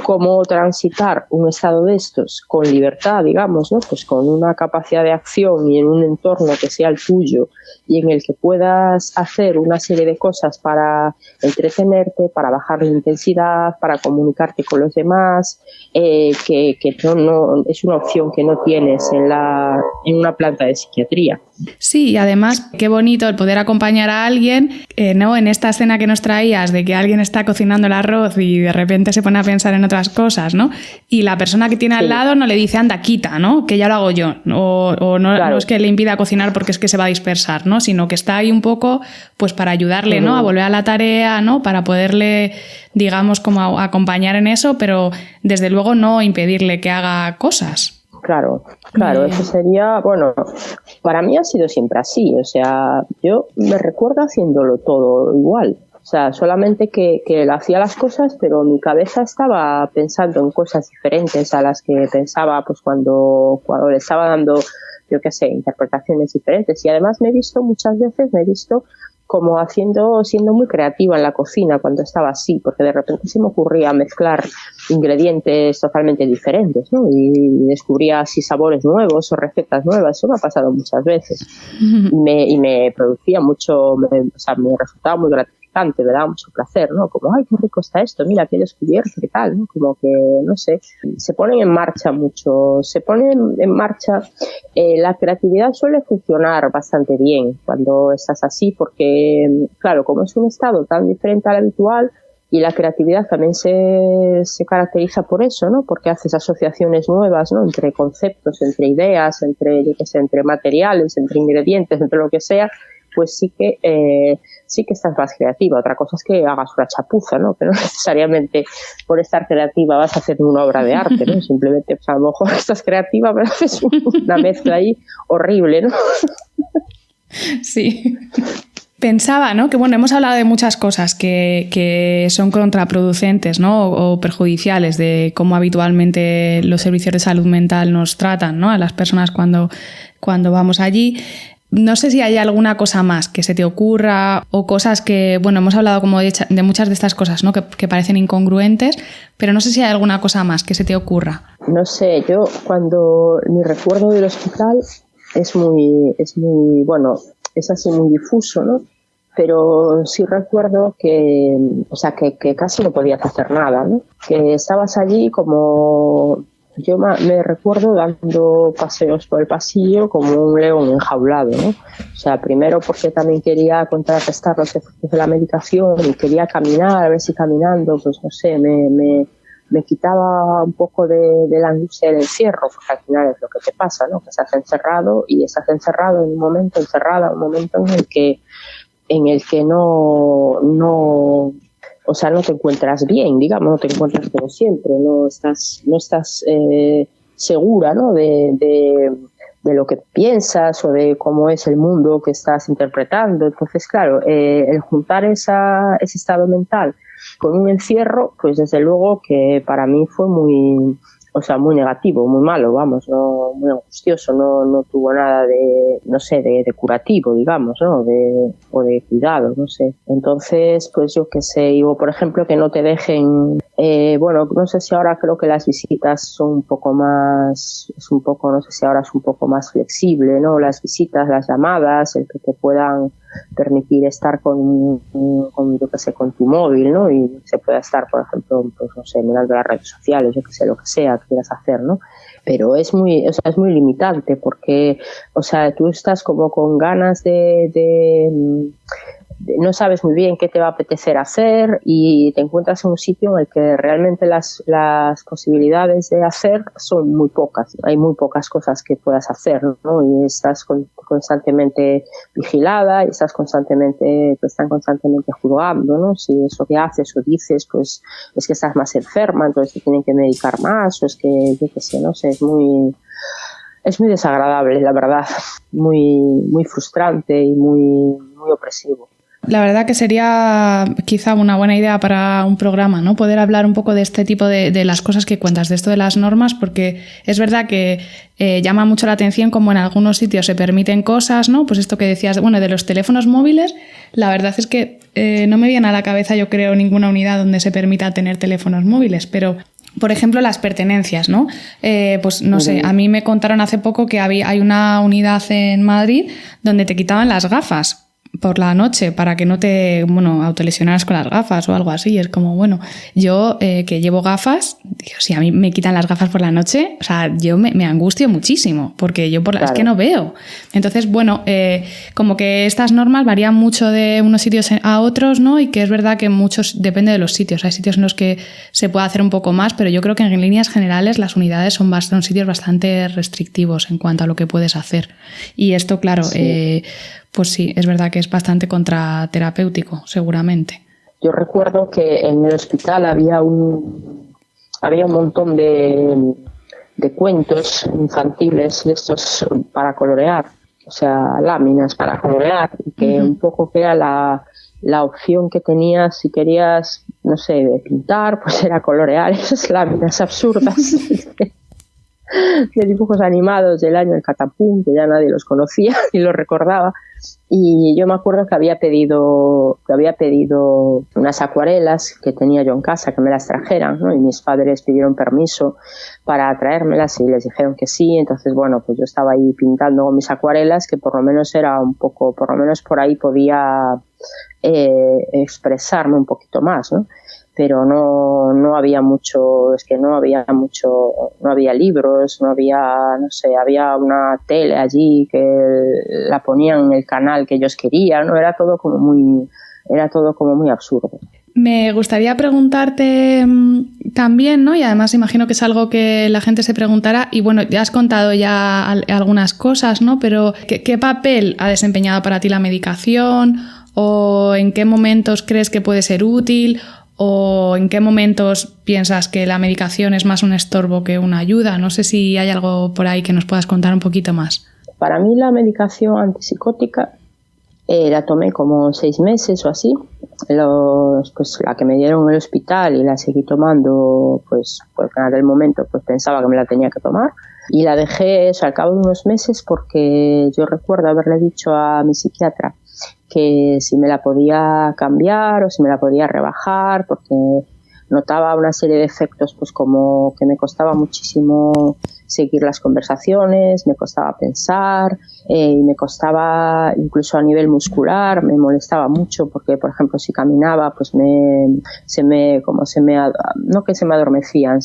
cómo transitar un estado de estos con libertad, digamos, ¿no? Pues con una capacidad de acción y en un entorno que sea el tuyo y en el que puedas hacer una serie de cosas para entretenerte, para bajar la intensidad, para comunicarte con los demás, que no es una opción que no tienes en una planta de psiquiatría. Sí, y además qué bonito el poder acompañar a alguien, ¿no? En esta escena que nos traías de que alguien está cocinando el arroz y de repente se pone a pensar en otras cosas, ¿no? Y la persona que tiene al lado no le dice, anda, quita, ¿no? Que ya lo hago yo. O no, claro. No es que le impida cocinar porque es que se va a dispersar, ¿no? Sino que está ahí un poco pues para ayudarle, ¿no? A volver a la tarea, ¿no? Para poderle, digamos, como acompañar en eso, pero desde luego no impedirle que haga cosas. Claro, eso sería, bueno, para mí ha sido siempre así, o sea, yo me recuerdo haciéndolo todo igual, o sea, solamente que hacía las cosas, pero mi cabeza estaba pensando en cosas diferentes a las que pensaba pues cuando le estaba dando, yo qué sé, interpretaciones diferentes, y además muchas veces me he visto como siendo muy creativa en la cocina cuando estaba así, porque de repente se me ocurría mezclar ingredientes totalmente diferentes, ¿no? Y descubría así sabores nuevos o recetas nuevas. Eso me ha pasado muchas veces. Y me producía mucho, me resultaba muy gratificante, me daba mucho placer, ¿no? Como, ay, qué rico está esto, mira, qué he descubierto, qué tal, ¿no? Como que, no sé, se ponen en marcha, la creatividad suele funcionar bastante bien cuando estás así, porque, claro, como es un estado tan diferente al habitual, y la creatividad también se caracteriza por eso, ¿no? Porque haces asociaciones nuevas, ¿no? Entre conceptos, entre ideas, entre materiales, entre ingredientes, entre lo que sea, pues sí que estás más creativa. Otra cosa es que hagas una chapuza, ¿no? Que no necesariamente por estar creativa vas a hacer una obra de arte, ¿no? Simplemente, pues a lo mejor estás creativa, pero haces una mezcla ahí horrible, ¿no? Sí. Pensaba, ¿no? Que bueno, hemos hablado de muchas cosas que son contraproducentes, ¿no? O perjudiciales de cómo habitualmente los servicios de salud mental nos tratan, ¿no? A las personas cuando vamos allí. No sé si hay alguna cosa más que se te ocurra o cosas que, bueno, hemos hablado como de muchas de estas cosas, ¿no? Que parecen incongruentes, pero no sé si hay alguna cosa más que se te ocurra. No sé, yo cuando mi recuerdo del hospital es muy, bueno, es así muy difuso, ¿no? Pero sí recuerdo que casi no podías hacer nada, ¿no? Que estabas allí como... Yo me recuerdo dando paseos por el pasillo como un león enjaulado, ¿no? O sea, primero porque también quería contrarrestar los efectos de la medicación y quería caminar, a ver si caminando, pues no sé, me quitaba un poco de la angustia del encierro, porque al final es lo que te pasa, ¿no? Que estás encerrado y estás encerrado en un momento, encerrada, un momento en el que no te encuentras bien, digamos, no te encuentras como siempre, no estás segura, ¿no? de lo que piensas o de cómo es el mundo que estás interpretando. Entonces, claro, el juntar ese estado mental con un encierro, pues desde luego que para mí fue muy negativo, muy malo, vamos, no, muy angustioso, no tuvo nada de curativo, digamos, ¿no? O de cuidado, no sé. Entonces, pues yo qué sé, por ejemplo, que no te dejen, no sé si ahora creo que las visitas son un poco más, no sé si ahora es un poco más flexible, ¿no? Las visitas, las llamadas, el que te puedan permitir estar con tu móvil, ¿no? Y se pueda estar, por ejemplo, pues no sé, mirando las redes sociales, yo qué sé, lo que sea que quieras hacer, ¿no? Pero es muy limitante porque, tú estás como con ganas no sabes muy bien qué te va a apetecer hacer y te encuentras en un sitio en el que realmente las posibilidades de hacer son muy pocas. Hay muy pocas cosas que puedas hacer, ¿no? Y estás constantemente vigilada y te están constantemente juzgando, ¿no? Si eso que haces o dices, pues es que estás más enferma, entonces te tienen que medicar más, o es que, yo qué sé, no sé, es muy desagradable, la verdad, muy, muy frustrante y muy, muy opresivo. La verdad que sería quizá una buena idea para un programa, ¿no? Poder hablar un poco de este tipo de las cosas que cuentas, de esto de las normas, porque es verdad que llama mucho la atención como en algunos sitios se permiten cosas, ¿no? Pues esto que decías, bueno, de los teléfonos móviles, la verdad es que no me viene a la cabeza, yo creo, ninguna unidad donde se permita tener teléfonos móviles, pero... Por ejemplo, las pertenencias, ¿no? Pues no sé, a mí me contaron hace poco que hay una unidad en Madrid donde te quitaban las gafas por la noche para que no te, autolesionaras con las gafas o algo así. Es como, bueno, yo que llevo gafas, digo, si a mí me quitan las gafas por la noche, o sea, yo me angustio muchísimo porque yo Claro. es que no veo. Entonces, bueno, como que estas normas varían mucho de unos sitios a otros, ¿no? Y que es verdad que muchos, depende de los sitios. Hay sitios en los que se puede hacer un poco más, pero yo creo que en líneas generales las unidades son sitios bastante restrictivos en cuanto a lo que puedes hacer. Y esto, claro, Sí. pues sí, es verdad que es bastante contraterapéutico, seguramente. Yo recuerdo que en el hospital había un montón de cuentos infantiles de estos para colorear, o sea, láminas para colorear, y que un poco que era la opción que tenías si querías, no sé, de pintar, pues era colorear esas láminas absurdas de dibujos animados del año del Catapum, que ya nadie los conocía ni los recordaba. Y yo me acuerdo que había pedido unas acuarelas que tenía yo en casa, que me las trajeran, ¿no? Y mis padres pidieron permiso para traérmelas y les dijeron que sí. Entonces, bueno, pues yo estaba ahí pintando con mis acuarelas, que por lo menos era un poco, por lo menos por ahí podía expresarme un poquito más, ¿no? Pero no había mucho, no había libros, no había, no sé, había una tele allí que la ponían en el canal que ellos querían, ¿no? Era todo como muy absurdo. Me gustaría preguntarte también, ¿no? Y además imagino que es algo que la gente se preguntará, y bueno, ya has contado ya algunas cosas, ¿no? Pero ¿qué papel ha desempeñado para ti la medicación? ¿O en qué momentos crees que puede ser útil? ¿O en qué momentos piensas que la medicación es más un estorbo que una ayuda? No sé si hay algo por ahí que nos puedas contar un poquito más. Para mí la medicación antipsicótica la tomé como 6 meses o así. Pues la que me dieron en el hospital y la seguí tomando, pues en aquel momento pues pensaba que me la tenía que tomar. Y la dejé eso, al cabo de unos meses, porque yo recuerdo haberle dicho a mi psiquiatra que si me la podía cambiar o si me la podía rebajar, porque notaba una serie de efectos, pues como que me costaba muchísimo seguir las conversaciones, me costaba pensar, y me costaba incluso a nivel muscular, me molestaba mucho porque, por ejemplo, si caminaba, pues no que se me adormecían,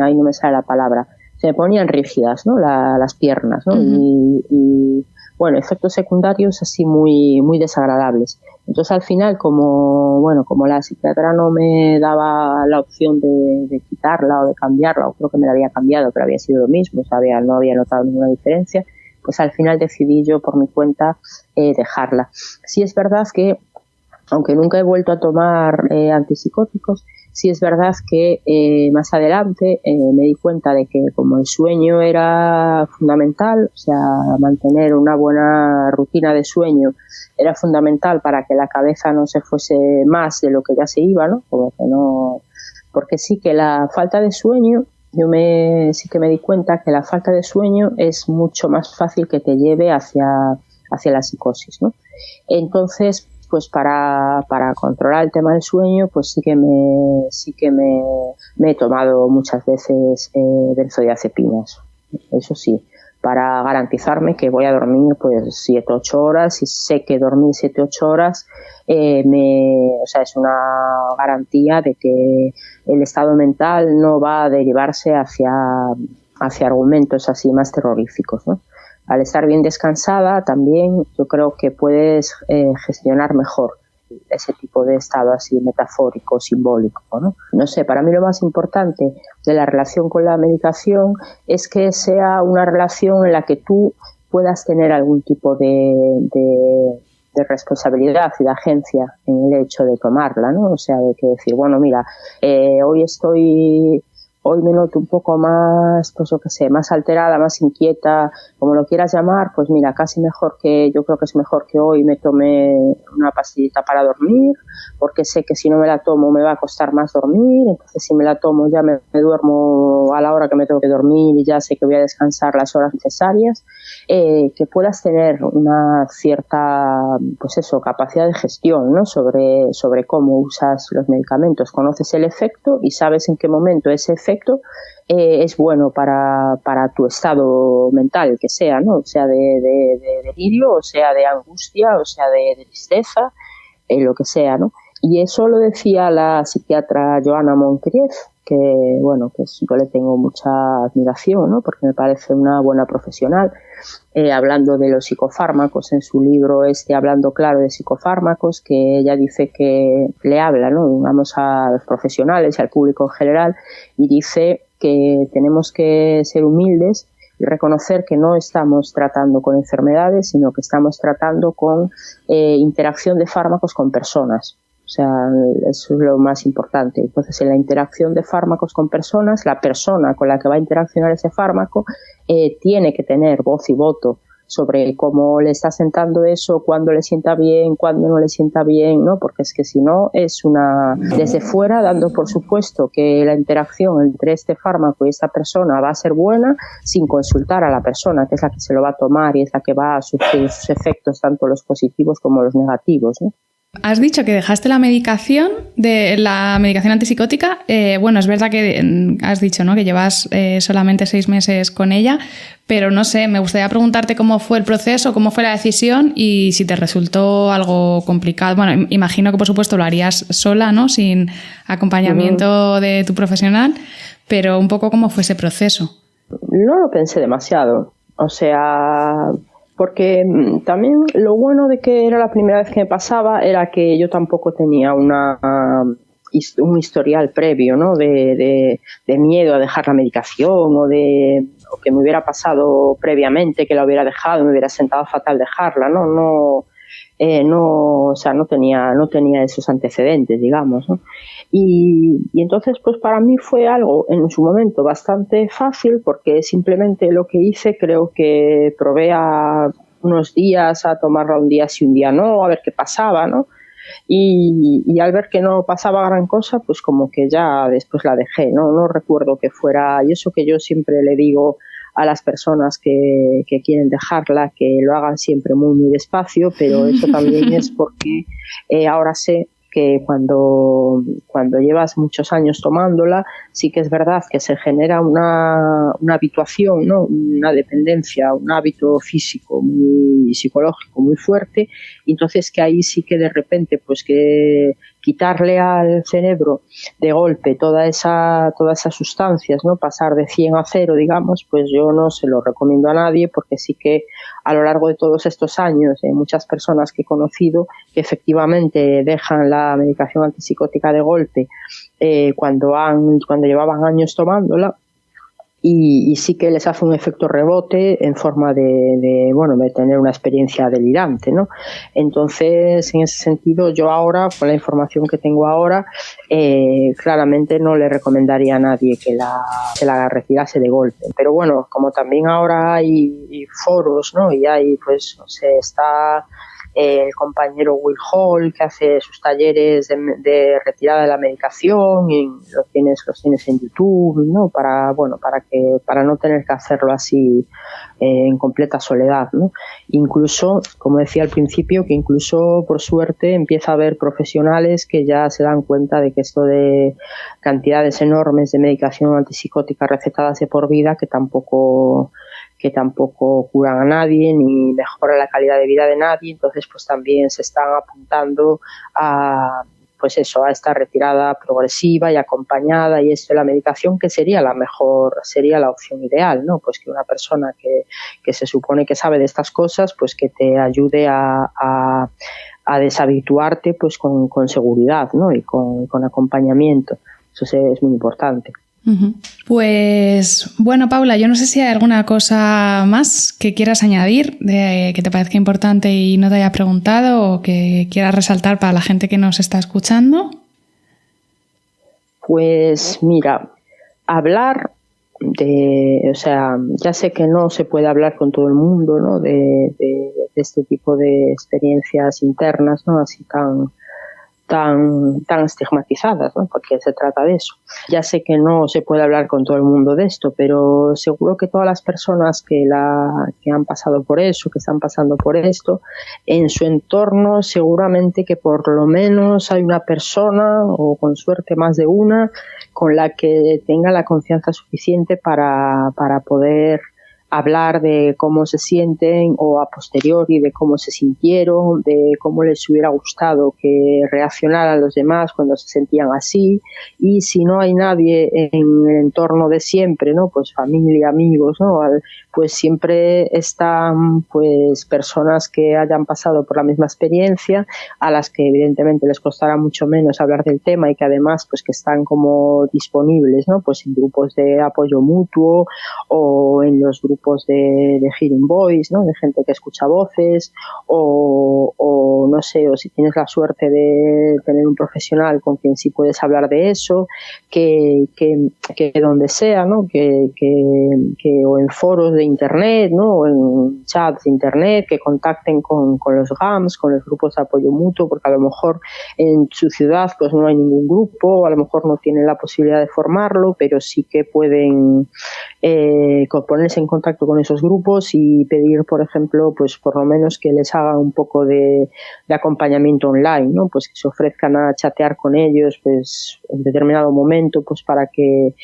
ahí no me sale la palabra, se me ponían rígidas, ¿no? Las piernas, ¿no? Uh-huh. Y bueno, efectos secundarios así muy, muy desagradables. Entonces, al final, como la psiquiatra no me daba la opción de quitarla o de cambiarla, o creo que me la había cambiado, pero había sido lo mismo, o sea, no había notado ninguna diferencia, pues al final decidí yo por mi cuenta dejarla. Sí es verdad que, aunque nunca he vuelto a tomar antipsicóticos, sí es verdad que más adelante me di cuenta de que como el sueño era fundamental, o sea, mantener una buena rutina de sueño era fundamental para que la cabeza no se fuese más de lo que ya se iba, ¿no? Como que no, porque sí que la falta de sueño, sí que me di cuenta que la falta de sueño es mucho más fácil que te lleve hacia la psicosis, ¿no? Entonces, pues para controlar el tema del sueño, pues sí que me he tomado muchas veces benzodiazepinas, eso sí, para garantizarme que voy a dormir pues 7-8 horas, y sé que dormir 7-8 horas es una garantía de que el estado mental no va a derivarse hacia argumentos así más terroríficos, ¿no? Al estar bien descansada también yo creo que puedes gestionar mejor ese tipo de estado así metafórico, simbólico, ¿no? No sé, para mí lo más importante de la relación con la medicación es que sea una relación en la que tú puedas tener algún tipo de responsabilidad y de agencia en el hecho de tomarla, ¿no? O sea, de que decir, bueno, mira, hoy estoy hoy me noto un poco más, pues yo qué sé, más alterada, más inquieta, como lo quieras llamar, pues mira, yo creo que es mejor que hoy me tome una pastillita para dormir, porque sé que si no me la tomo me va a costar más dormir, entonces si me la tomo ya me duermo a la hora que me tengo que dormir y ya sé que voy a descansar las horas necesarias, que puedas tener una cierta, pues eso, capacidad de gestión, ¿no? sobre cómo usas los medicamentos, conoces el efecto y sabes en qué momento ese efecto es bueno para tu estado mental, que sea, ¿no? O sea de delirio, o sea de angustia, o sea de tristeza, lo que sea, ¿no? Y eso lo decía la psiquiatra Joanna Moncrief, que bueno, que yo le tengo mucha admiración, ¿no? Porque me parece una buena profesional, hablando de los psicofármacos en su libro Hablando claro de psicofármacos, que ella dice que le habla, ¿no? Digamos, a los profesionales y al público en general, y dice que tenemos que ser humildes y reconocer que no estamos tratando con enfermedades, sino que estamos tratando con interacción de fármacos con personas. O sea, eso es lo más importante. Entonces, en la interacción de fármacos con personas, la persona con la que va a interaccionar ese fármaco tiene que tener voz y voto sobre cómo le está sentando eso, cuándo le sienta bien, cuándo no le sienta bien, ¿no? Porque es que si no, es desde fuera, dando por supuesto que la interacción entre este fármaco y esta persona va a ser buena, sin consultar a la persona, que es la que se lo va a tomar y es la que va a sufrir sus efectos, tanto los positivos como los negativos, ¿no? Has dicho que dejaste la medicación antipsicótica. Bueno, es verdad que has dicho, ¿no?, que llevas solamente 6 meses con ella, pero no sé, me gustaría preguntarte cómo fue el proceso, cómo fue la decisión y si te resultó algo complicado. Bueno, imagino que por supuesto lo harías sola, ¿no?, sin acompañamiento de tu profesional, pero un poco cómo fue ese proceso. No lo pensé demasiado, o sea, porque también lo bueno de que era la primera vez que me pasaba era que yo tampoco tenía un historial previo, ¿no?, de miedo a dejar la medicación o que me hubiera pasado previamente que la hubiera dejado y me hubiera sentado fatal dejarla, ¿no? O sea, no tenía esos antecedentes, digamos, ¿no? Y entonces, pues para mí fue algo en su momento bastante fácil, porque simplemente lo que hice, creo que probé a unos días a tomarla un día sí, un día no, a ver qué pasaba, ¿no? Y al ver que no pasaba gran cosa, pues como que ya después la dejé, ¿no? No recuerdo que fuera, y eso que yo siempre le digo a las personas que quieren dejarla, que lo hagan siempre muy, muy despacio, pero eso también es porque ahora sé que cuando llevas muchos años tomándola, sí que es verdad que se genera una habituación, ¿no?, una dependencia, un hábito físico y psicológico muy fuerte, y entonces que ahí sí que de repente, pues que quitarle al cerebro de golpe todas esas sustancias, ¿no?, pasar de 100 a 0, digamos, pues yo no se lo recomiendo a nadie, porque sí que a lo largo de todos estos años muchas personas que he conocido que efectivamente dejan la medicación antipsicótica de golpe cuando llevaban años tomándola, y sí que les hace un efecto rebote en forma de tener una experiencia delirante, ¿no? Entonces, en ese sentido, yo ahora, con la información que tengo ahora, claramente no le recomendaría a nadie que la retirase de golpe. Pero bueno, como también ahora hay foros, ¿no?, y hay, pues, no sé, está el compañero Will Hall, que hace sus talleres de retirada de la medicación, y los tienes en YouTube, ¿no?, para no tener que hacerlo así en completa soledad, ¿no? Incluso, como decía al principio, que incluso por suerte empieza a haber profesionales que ya se dan cuenta de que esto de cantidades enormes de medicación antipsicótica recetadas de por vida, que tampoco curan a nadie ni mejoran la calidad de vida de nadie. Entonces, pues también se están apuntando a esta retirada progresiva y acompañada, y esto de la medicación, que sería la opción ideal, ¿no? Pues que una persona que se supone que sabe de estas cosas, pues que te ayude a deshabituarte, pues con seguridad, ¿no?, y con acompañamiento. Eso es muy importante. Pues bueno, Paula, yo no sé si hay alguna cosa más que quieras añadir, que te parezca importante y no te haya preguntado, o que quieras resaltar para la gente que nos está escuchando. Pues mira, hablar o sea, ya sé que no se puede hablar con todo el mundo, ¿no? de este tipo de experiencias internas, ¿no? Así tan estigmatizadas, ¿no? Porque se trata de eso. Ya sé que no se puede hablar con todo el mundo de esto, pero seguro que todas las personas que han pasado por eso, que están pasando por esto, en su entorno seguramente que por lo menos hay una persona, o con suerte más de una, con la que tenga la confianza suficiente para poder hablar de cómo se sienten, o a posteriori de cómo se sintieron, de cómo les hubiera gustado que reaccionaran los demás cuando se sentían así. Y si no hay nadie en el entorno de siempre, ¿no? Pues familia, amigos, ¿no? Pues siempre están pues personas que hayan pasado por la misma experiencia, a las que evidentemente les costará mucho menos hablar del tema, y que además pues que están como disponibles, ¿no? Pues en grupos de apoyo mutuo, o en los grupos de Hearing Voice, ¿no? De gente que escucha voces, o no sé, o si tienes la suerte de tener un profesional con quien sí puedes hablar de eso, que donde sea, ¿no? Que o en foros de internet, ¿no? O en chats de internet, que contacten con los GAMS, con los grupos de apoyo mutuo, porque a lo mejor en su ciudad pues no hay ningún grupo, a lo mejor no tienen la posibilidad de formarlo, pero sí que pueden ponerse en contacto con esos grupos y pedir, por ejemplo, pues por lo menos que les hagan un poco de acompañamiento online, ¿no? Pues que se ofrezcan a chatear con ellos pues en determinado momento, pues para que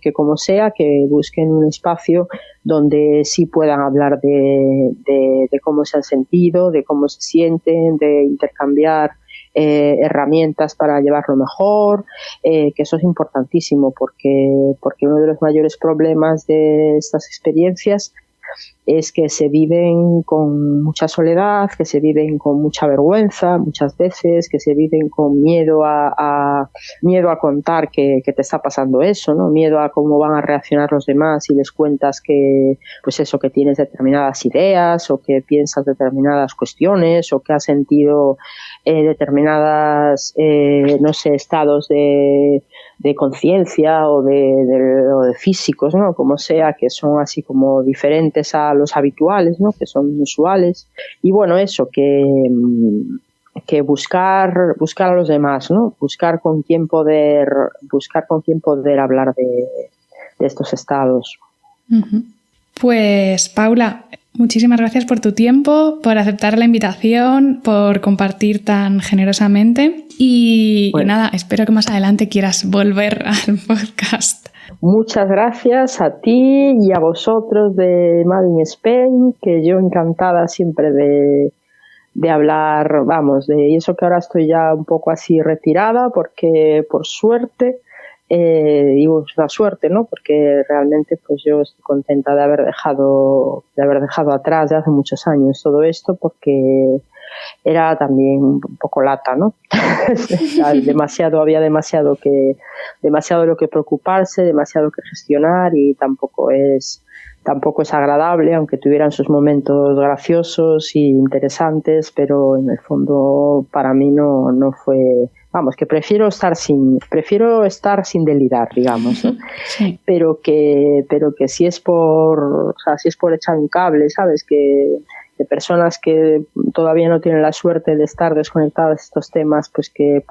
que como sea, que busquen un espacio donde sí puedan hablar de cómo se han sentido, de cómo se sienten, de intercambiar herramientas para llevarlo mejor, que eso es importantísimo, porque uno de los mayores problemas de estas experiencias es que se viven con mucha soledad, que se viven con mucha vergüenza muchas veces, que se viven con miedo a contar que te está pasando eso, ¿no? Miedo a cómo van a reaccionar los demás si les cuentas que tienes determinadas ideas, o que piensas determinadas cuestiones, o que has sentido determinadas estados de conciencia o de físicos, ¿no? Como sea, que son así como diferentes a los habituales, ¿no? Que son usuales. Y bueno, eso, que buscar a los demás, ¿no? Buscar con quién poder hablar de estos estados. Uh-huh. Pues Paula, muchísimas gracias por tu tiempo, por aceptar la invitación, por compartir tan generosamente y nada, espero que más adelante quieras volver al podcast. Muchas gracias a ti y a vosotros de Made in Spain, que yo encantada siempre de hablar, y eso que ahora estoy ya un poco así retirada, porque por suerte, digo la suerte, ¿no? Porque realmente pues yo estoy contenta de haber dejado atrás de hace muchos años todo esto, porque era también un poco lata, ¿no? Había demasiado de lo que preocuparse, demasiado que gestionar, y tampoco es agradable, aunque tuvieran sus momentos graciosos y interesantes, pero en el fondo para mí no fue, que prefiero estar sin delirar, digamos, ¿no? Sí. pero que si es por echar un cable, ¿sabes? Que de personas que todavía no tienen la suerte de estar desconectadas de estos temas, pues que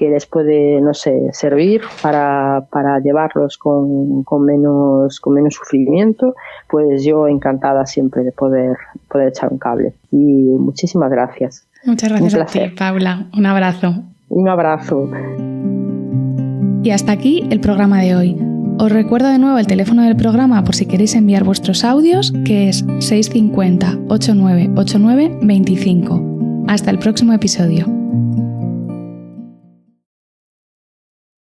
les puede, no sé, servir para llevarlos con menos sufrimiento, pues yo encantada siempre de poder echar un cable. Y muchísimas gracias. Muchas gracias a ti, Paula. Un abrazo. Un abrazo. Y hasta aquí el programa de hoy. Os recuerdo de nuevo el teléfono del programa por si queréis enviar vuestros audios, que es 650 8989 25. Hasta el próximo episodio.